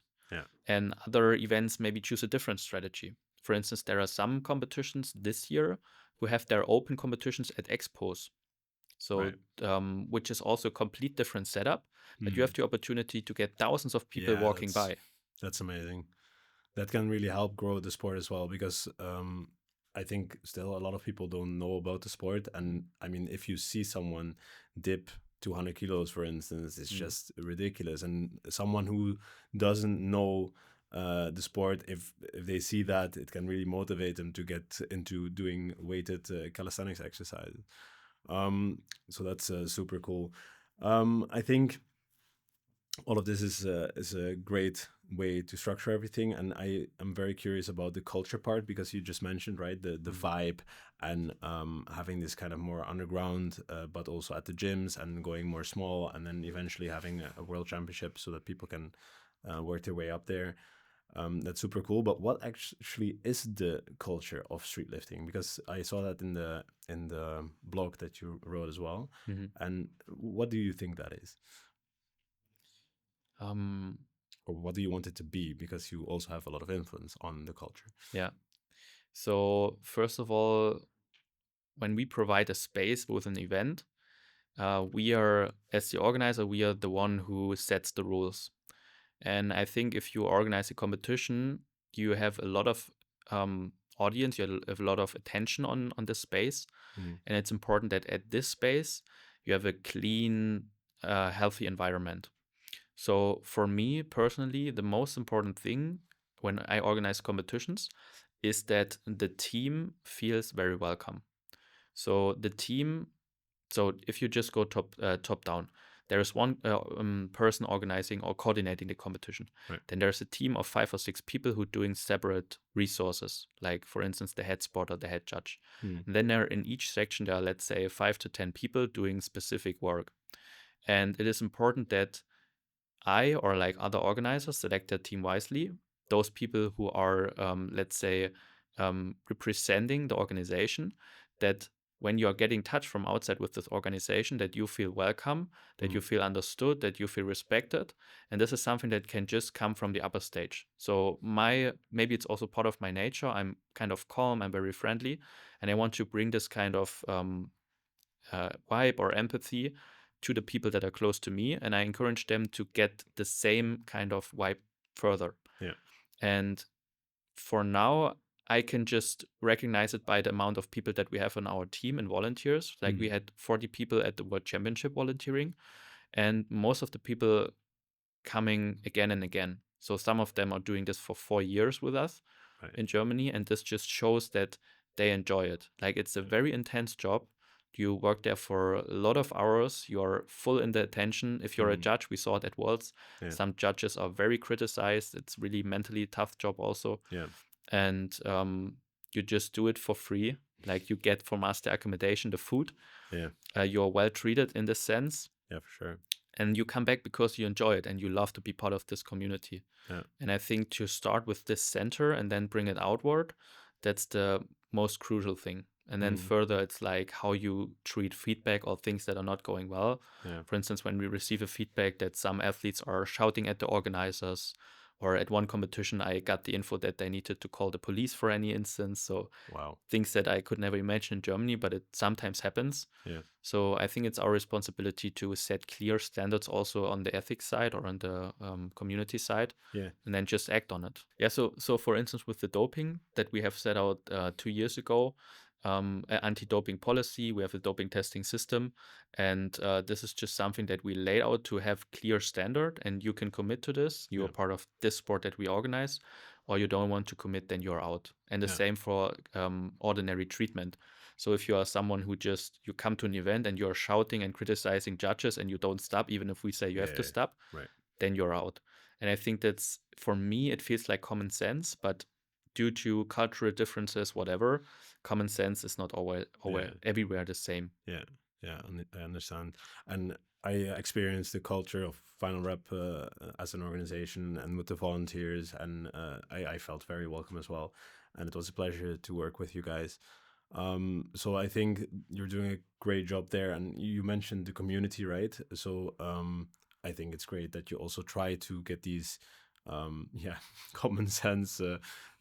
And other events maybe choose a different strategy. For instance, there are some competitions this year who have their open competitions at expos. So, which is also a complete different setup, but you have the opportunity to get thousands of people walking by. That's amazing. That can really help grow the sport as well, because I think still a lot of people don't know about the sport. And I mean, if you see someone dip 200 kilos, for instance, it's just ridiculous. And someone who doesn't know the sport, if they see that, it can really motivate them to get into doing weighted calisthenics exercises. So that's super cool. I think all of this is a great way to structure everything, and I am very curious about the culture part, because you just mentioned, right, the vibe and having this kind of more underground, but also at the gyms and going more small, and then eventually having a world championship so that people can work their way up there. That's super cool. But what actually is the culture of street lifting? Because I saw that in the blog that you wrote as well. Mhm. And what do you think that is? Um, Or what do you want it to be? Because you also have a lot of influence on the culture. yeah. So first of all, when we provide a space with an event, we are, as the organizer, we are the one who sets the rules. And I think if you organize a competition, you have a lot of audience, you have a lot of attention on this space. Mm. And it's important that at this space, you have a clean, healthy environment. So for me personally, the most important thing when I organize competitions is that the team feels very welcome. So the team, so if you just go top down, there is one person organizing or coordinating the competition. Right. Then there's a team of 5 or 6 people who doing separate resources, like for instance the head spotter, the head judge. Mm. And then there in each section there are, let's say, 5 to 10 people doing specific work. And it is important that I or like other organizers select their team wisely. Those people who are, let's say, representing the organization, that when you are getting touch from outside with this organization, that you feel welcome, that you feel understood, that you feel respected. And this is something that can just come from the upper stage. So maybe it's also part of my nature. I'm kind of calm, I'm very friendly, and I want to bring this kind of vibe or empathy to the people that are close to me, and I encourage them to get the same kind of vibe further. Yeah. And for now, I can just recognize it by the amount of people that we have on our team and volunteers. Like we had 40 people at the World Championship volunteering, and most of the people coming again and again. So some of them are doing this for 4 years with us Right. in Germany, and this just shows that they enjoy it. Like it's a very intense job. You work there for a lot of hours. You're full in the attention. If you're a judge, we saw it at Worlds. Yeah. Some judges are very criticized. It's really mentally tough job also. Yeah. And you just do it for free. Like you get from us the accommodation, the food. Yeah. You're well treated in this sense. Yeah, for sure. And you come back because you enjoy it and you love to be part of this community. Yeah. And I think to start with this center and then bring it outward, that's the most crucial thing. And then further, it's like how you treat feedback or things that are not going well. Yeah. For instance, when we receive a feedback that some athletes are shouting at the organizers, or at one competition, I got the info that they needed to call the police for any instance. So Wow. things that I could never imagine in Germany, but it sometimes happens. Yeah. So I think it's our responsibility to set clear standards also on the ethics side or on the community side, Yeah. and then just act on it. Yeah. So for instance, with the doping that we have set out 2 years ago, anti-doping policy, we have a doping testing system, and this is just something that we laid out to have clear standard, and you can commit to this. You are part of this sport that we organize, or you don't want to commit, then you're out. And the same for ordinary treatment. So if you are someone who you come to an event and you're shouting and criticizing judges and you don't stop, even if we say you have to stop, Right. then you're out. And I think that's, for me, it feels like common sense, but due to cultural differences, whatever, common sense is not always everywhere the same. Yeah. Yeah. I understand. And I experienced the culture of FinalRep as an organization and with the volunteers, and I felt very welcome as well. And it was a pleasure to work with you guys. So I think you're doing a great job there. And you mentioned the community, right? So I think it's great that you also try to get these common sense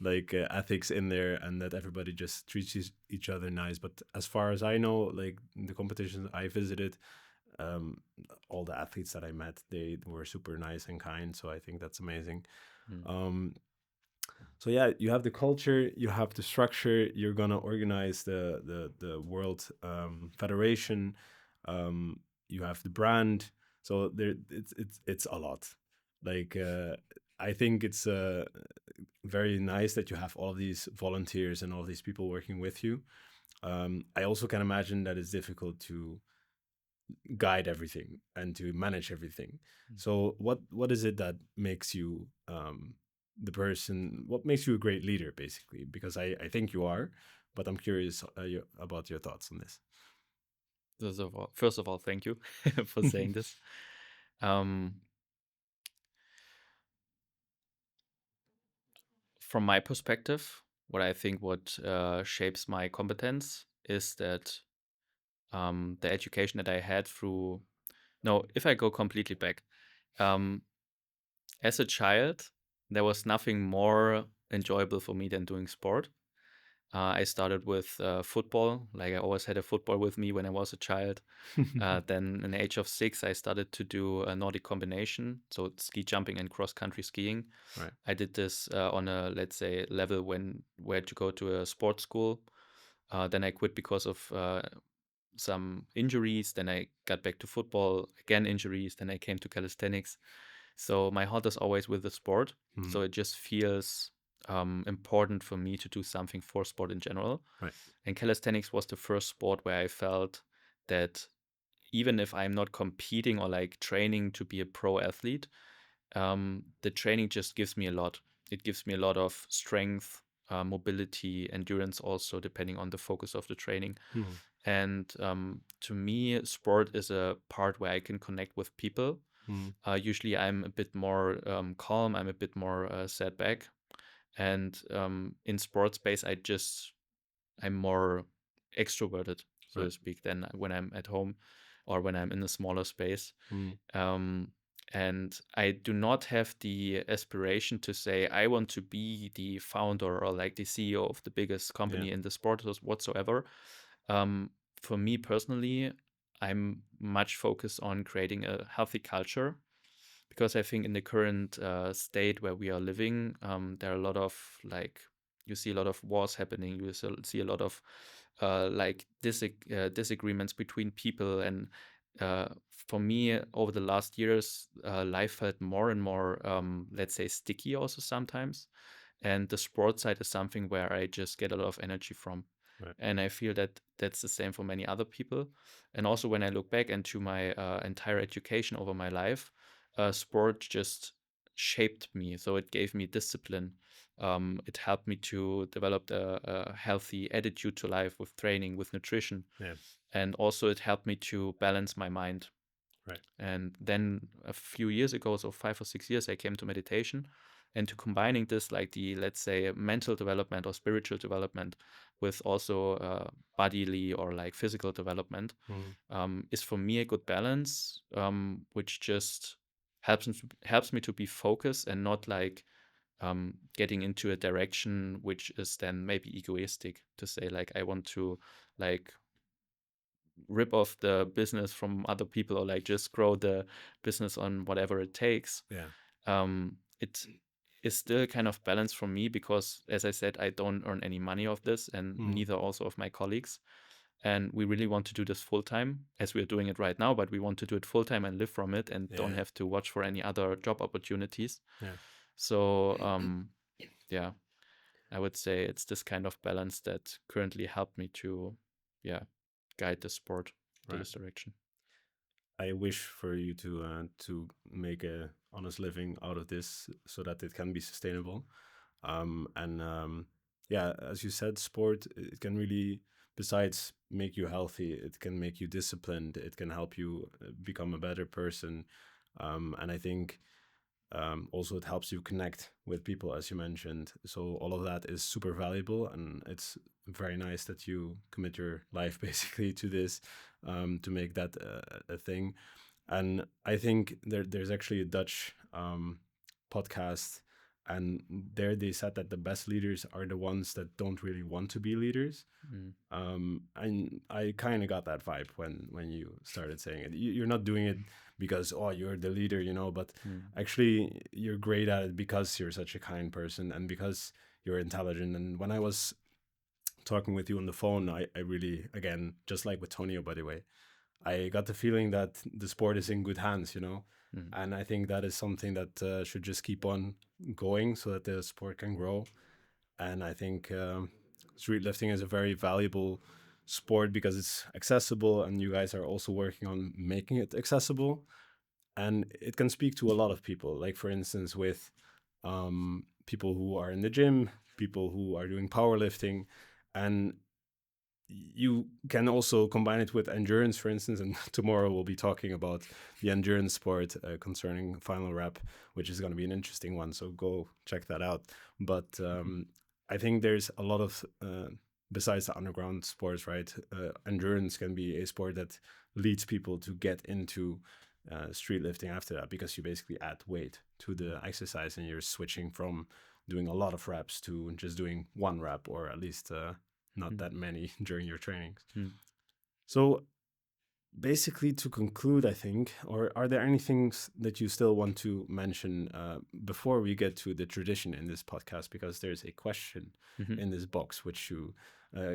ethics in there, and that everybody just treats each other nice. But as far as I know, like the competitions I visited, all the athletes that I met, they were super nice and kind. So I think that's amazing. So yeah, you have the culture, you have the structure. You're gonna organize the World Federation. You have the brand. So there, it's a lot. Like I think it's very nice that you have all these volunteers and all these people working with you. I also can imagine that it's difficult to guide everything and to manage everything. So what is it that makes you what makes you a great leader, basically? Because I think you are, but I'm curious about your thoughts on this. First of all, thank you for saying this. from my perspective, what I think what shapes my competence is that the education that I had through. No, if I go completely back, um, as a child, there was nothing more enjoyable for me than doing sport. I started with football. Like I always had a football with me when I was a child. Then, in the age of 6, I started to do a Nordic combination, so ski jumping and cross country skiing. Right. I did this on a, let's say, level where to go to a sports school. Then I quit because of some injuries. Then I got back to football, again injuries. Then I came to calisthenics. So my heart is always with the sport. So it just feels important for me to do something for sport in general. Right. And calisthenics was the first sport where I felt that even if I'm not competing or like training to be a pro athlete, the training just gives me a lot. It gives me a lot of strength, mobility, endurance, also depending on the focus of the training. And to me, sport is a part where I can connect with people. Usually, I'm a bit more calm. I'm a bit more set back. And in sports space, I'm more extroverted, so to speak, than when I'm at home or when I'm in a smaller space. And I do not have the aspiration to say I want to be the founder or like the CEO of the biggest company in the sport whatsoever. For me personally, I'm much focused on creating a healthy culture, because I think in the current state where we are living, there are a lot of like, you see a lot of wars happening. You see a lot of disagreements between people. And for me, over the last years, life felt more and more, let's say, sticky also sometimes. And the sport side is something where I just get a lot of energy from. Right. And I feel that that's the same for many other people. And also when I look back into my entire education over my life, sport just shaped me. So it gave me discipline. It helped me to develop a healthy attitude to life with training, with nutrition. Yeah. And also it helped me to balance my mind. Right. And then a few years ago, so 5 or 6 years, I came to meditation, and to combining this, like the, let's say, mental development or spiritual development with also bodily or like physical development, is for me a good balance, which just helps me to be focused and not like getting into a direction which is then maybe egoistic, to say like I want to like rip off the business from other people or like just grow the business on whatever it takes. Yeah. It is still kind of balanced for me, because as I said, I don't earn any money of this, and neither also of my colleagues. And we really want to do this full time, as we're doing it right now, but we want to do it full time and live from it and don't have to watch for any other job opportunities. Yeah. So yeah, I would say it's this kind of balance that currently helped me to guide the sport to this direction. I wish for you to make a honest living out of this so that it can be sustainable. Yeah, as you said, sport, it can really, besides make you healthy, it can make you disciplined. It can help you become a better person. And I think also it helps you connect with people, as you mentioned. So all of that is super valuable, and it's very nice that you commit your life basically to this, to make that a thing. And I think there's actually a Dutch podcast, and there they said that the best leaders are the ones that don't really want to be leaders. And I kind of got that vibe when you started saying it. You're not doing it because, oh, you're the leader, but actually you're great at it because you're such a kind person and because you're intelligent. And when I was talking with you on the phone, I really, again, just like with Tonio, by the way, I got the feeling that the sport is in good hands, and I think that is something that should just keep on going so that the sport can grow. And I think street lifting is a very valuable sport because it's accessible, and you guys are also working on making it accessible. And it can speak to a lot of people, like, for instance, with people who are in the gym, people who are doing powerlifting. And you can also combine it with endurance, for instance. And tomorrow we'll be talking about the endurance sport concerning FinalRep, which is going to be an interesting one. So go check that out. But I think there's a lot of, besides the underground sports, right? Endurance can be a sport that leads people to get into street lifting after that, because you basically add weight to the exercise and you're switching from doing a lot of reps to just doing one rep, or at least not that many during your trainings. So basically, to conclude, I think, or are there any things that you still want to mention before we get to the tradition in this podcast? Because there's a question in this box which you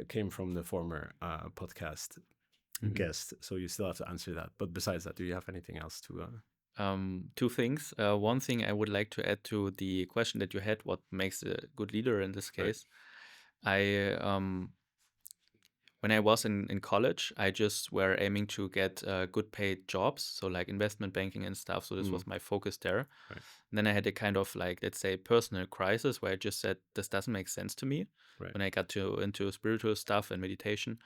came from the former podcast guest, so you still have to answer that. But besides that, do you have anything else to? Two things. One thing I would like to add to the question that you had: what makes a good leader in this case? I when I was in college, I just were aiming to get good paid jobs, so like investment banking and stuff. So this was my focus there. Right. And then I had a kind of like, let's say, personal crisis where I just said, this doesn't make sense to me. Right. When I got into spiritual stuff and meditation.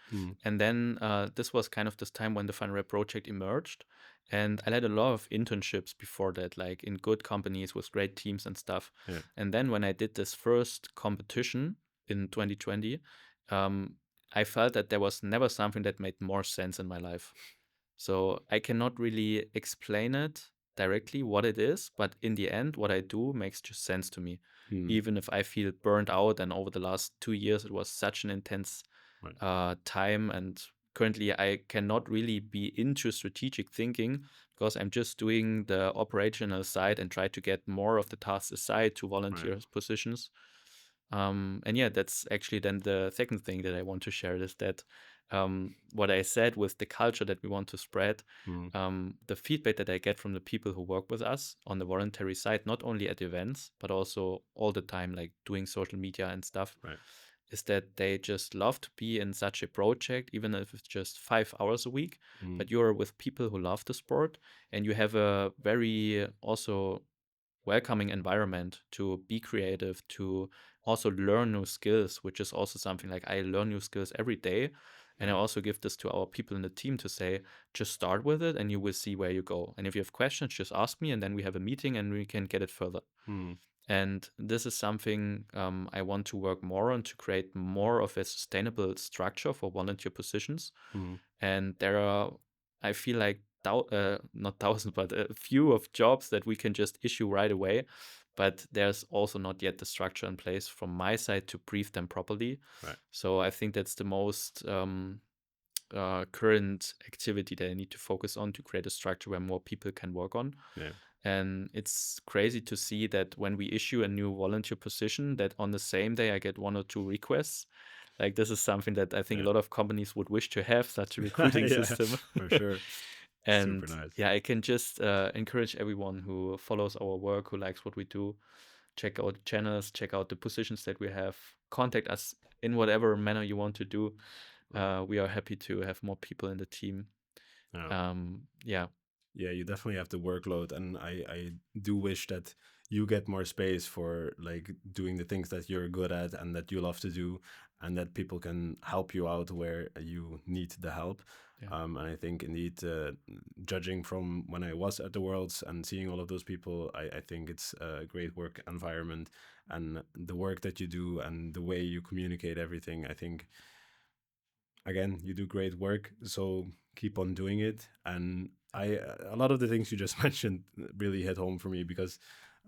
And then this was kind of this time when the FinalRep project emerged. And I had a lot of internships before that, like in good companies with great teams and stuff. Yeah. And then when I did this first competition in 2020, I felt that there was never something that made more sense in my life. So I cannot really explain it directly what it is, but in the end, what I do makes just sense to me. Even if I feel burned out, and over the last 2 years, it was such an intense time. And currently, I cannot really be into strategic thinking because I'm just doing the operational side and try to get more of the tasks aside to volunteer positions. And yeah, that's actually then the second thing that I want to share is that what I said with the culture that we want to spread, the feedback that I get from the people who work with us on the voluntary side, not only at events, but also all the time, like doing social media and stuff, is that they just love to be in such a project, even if it's just 5 hours a week, but you're with people who love the sport, and you have a very also welcoming environment to be creative, to also learn new skills, which is also something like I learn new skills every day. And I also give this to our people in the team to say, just start with it and you will see where you go. And if you have questions, just ask me, and then we have a meeting and we can get it further. And this is something I want to work more on, to create more of a sustainable structure for volunteer positions. And there are, I feel like, not thousands, but a few of jobs that we can just issue right away. But there's also not yet the structure in place from my side to brief them properly. So I think that's the most current activity that I need to focus on, to create a structure where more people can work on. And it's crazy to see that when we issue a new volunteer position, that on the same day I get 1 or 2 requests. Like, this is something that I think a lot of companies would wish to have, such a recruiting system. For sure. And super nice. Yeah, I can just encourage everyone who follows our work, who likes what we do, check out channels, check out the positions that we have, contact us in whatever manner you want to do. We are happy to have more people in the team. Yeah, you definitely have the workload, and I do wish that you get more space for like doing the things that you're good at and that you love to do, and that people can help you out where you need the help. And I think indeed, judging from when I was at the Worlds and seeing all of those people, I think it's a great work environment, and the work that you do and the way you communicate everything. I think, again, you do great work, so keep on doing it. And a lot of the things you just mentioned really hit home for me, because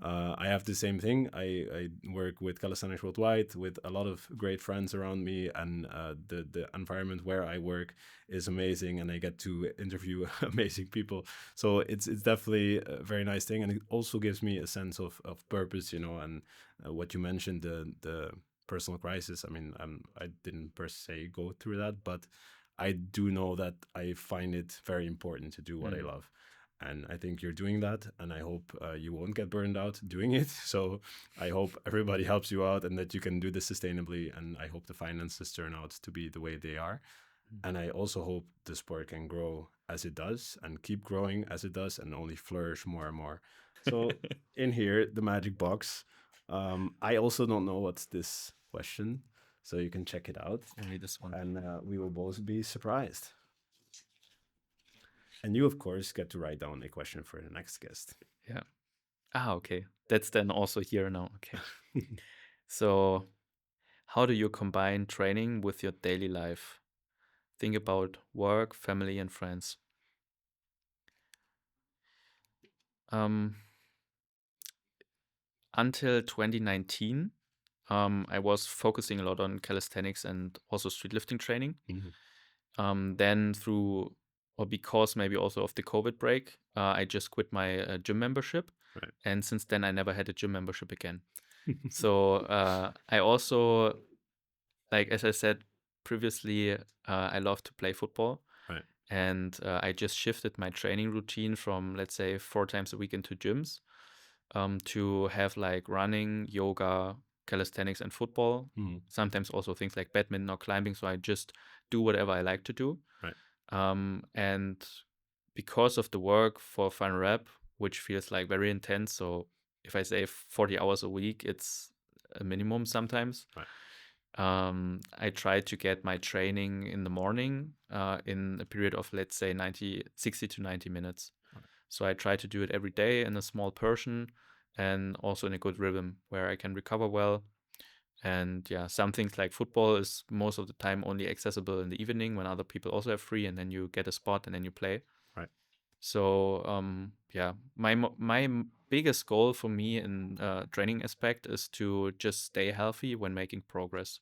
I have the same thing. I work with Calisthenics Worldwide with a lot of great friends around me, and the environment where I work is amazing, and I get to interview amazing people. So it's definitely a very nice thing, and it also gives me a sense of purpose, and what you mentioned, the personal crisis. I mean, I didn't per se go through that, but I do know that I find it very important to do what I love. And I think you're doing that, and I hope you won't get burned out doing it. So I hope everybody helps you out and that you can do this sustainably, and I hope the finances turn out to be the way they are. And I also hope the sport can grow as it does and keep growing as it does and only flourish more and more. So in here, the magic box, I also don't know what's this question. So you can check it out. Only this one. And we will both be surprised. And you, of course, get to write down a question for the next guest. Yeah. Okay. That's then also here now. Okay. So, how do you combine training with your daily life? Think about work, family, and friends. Until 2019, I was focusing a lot on calisthenics and also streetlifting training. Then because maybe also of the COVID break, I just quit my gym membership. Right. And since then, I never had a gym membership again. So I also, like, as I said previously, I love to play football. Right. And I just shifted my training routine from, let's say, 4 times a week into gyms to have like running, yoga, calisthenics, and football. Sometimes also things like badminton or climbing. So I just do whatever I like to do. Right. And because of the work for FinalRep, which feels like very intense, so if I say 40 hours a week, it's a minimum sometimes. Right. I try to get my training in the morning in a period of, let's say, 60 to 90 minutes. Right. So I try to do it every day in a small portion and also in a good rhythm where I can recover well. And yeah, some things like football is most of the time only accessible in the evening when other people also have free, and then you get a spot and then you play. Right. So yeah, my biggest goal for me in training aspect is to just stay healthy when making progress,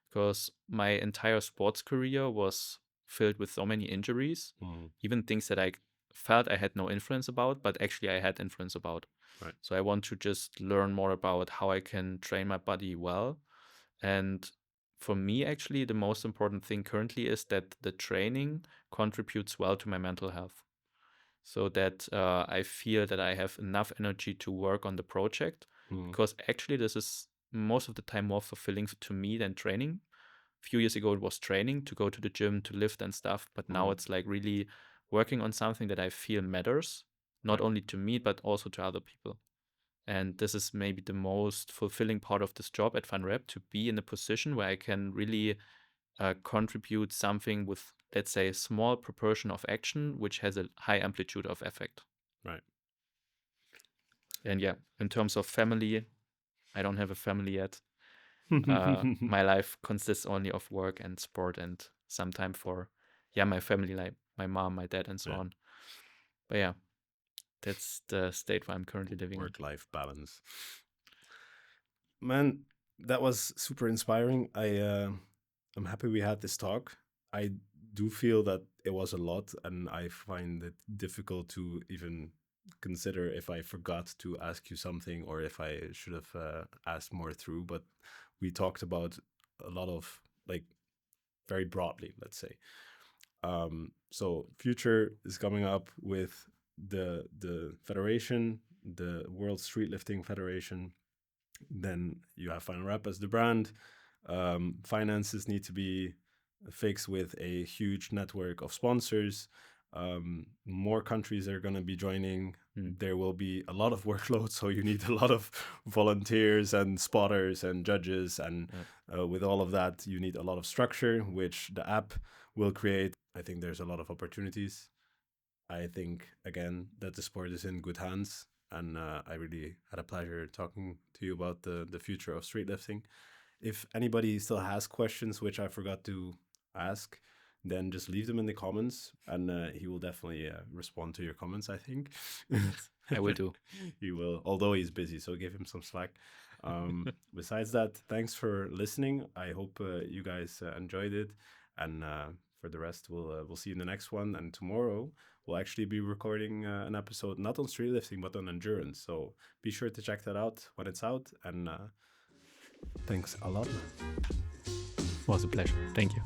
because my entire sports career was filled with so many injuries, even things that I felt I had no influence about, but actually I had influence about. Right. So I want to just learn more about how I can train my body well. And for me, actually, the most important thing currently is that the training contributes well to my mental health, so that I feel that I have enough energy to work on the project, because actually this is most of the time more fulfilling to me than training. A few years ago, it was training to go to the gym, to lift and stuff, but now it's like really working on something that I feel matters, not only to me, but also to other people. And this is maybe the most fulfilling part of this job at FinalRep, to be in a position where I can really contribute something with, let's say, a small proportion of action, which has a high amplitude of effect. Right. And yeah, in terms of family, I don't have a family yet. My life consists only of work and sport and some time for, my family, like my mom, my dad, and so on. But yeah, that's the state where I'm currently living. Work-life balance. Man, that was super inspiring. I'm happy we had this talk. I do feel that it was a lot, and I find it difficult to even consider if I forgot to ask you something or if I should have asked more through. But we talked about a lot of, like, very broadly, let's say. So future is coming up with the federation, the World Streetlifting Federation. Then you have FinalRep as the brand. Finances need to be fixed with a huge network of sponsors. More countries are going to be joining. There will be a lot of workload, so you need a lot of volunteers and spotters and judges. And with all of that, you need a lot of structure, which the app will create. I think there's a lot of opportunities. I think, again, that the sport is in good hands. And I really had a pleasure talking to you about the future of streetlifting. If anybody still has questions, which I forgot to ask, then just leave them in the comments, and he will definitely respond to your comments, I think. I will do. He will, although he's busy, so give him some slack. Besides that, thanks for listening. I hope you guys enjoyed it. And for the rest, we'll see you in the next one. And tomorrow, we'll actually be recording an episode not on streetlifting, but on endurance. So be sure to check that out when it's out. And thanks a lot. It was a pleasure. Thank you.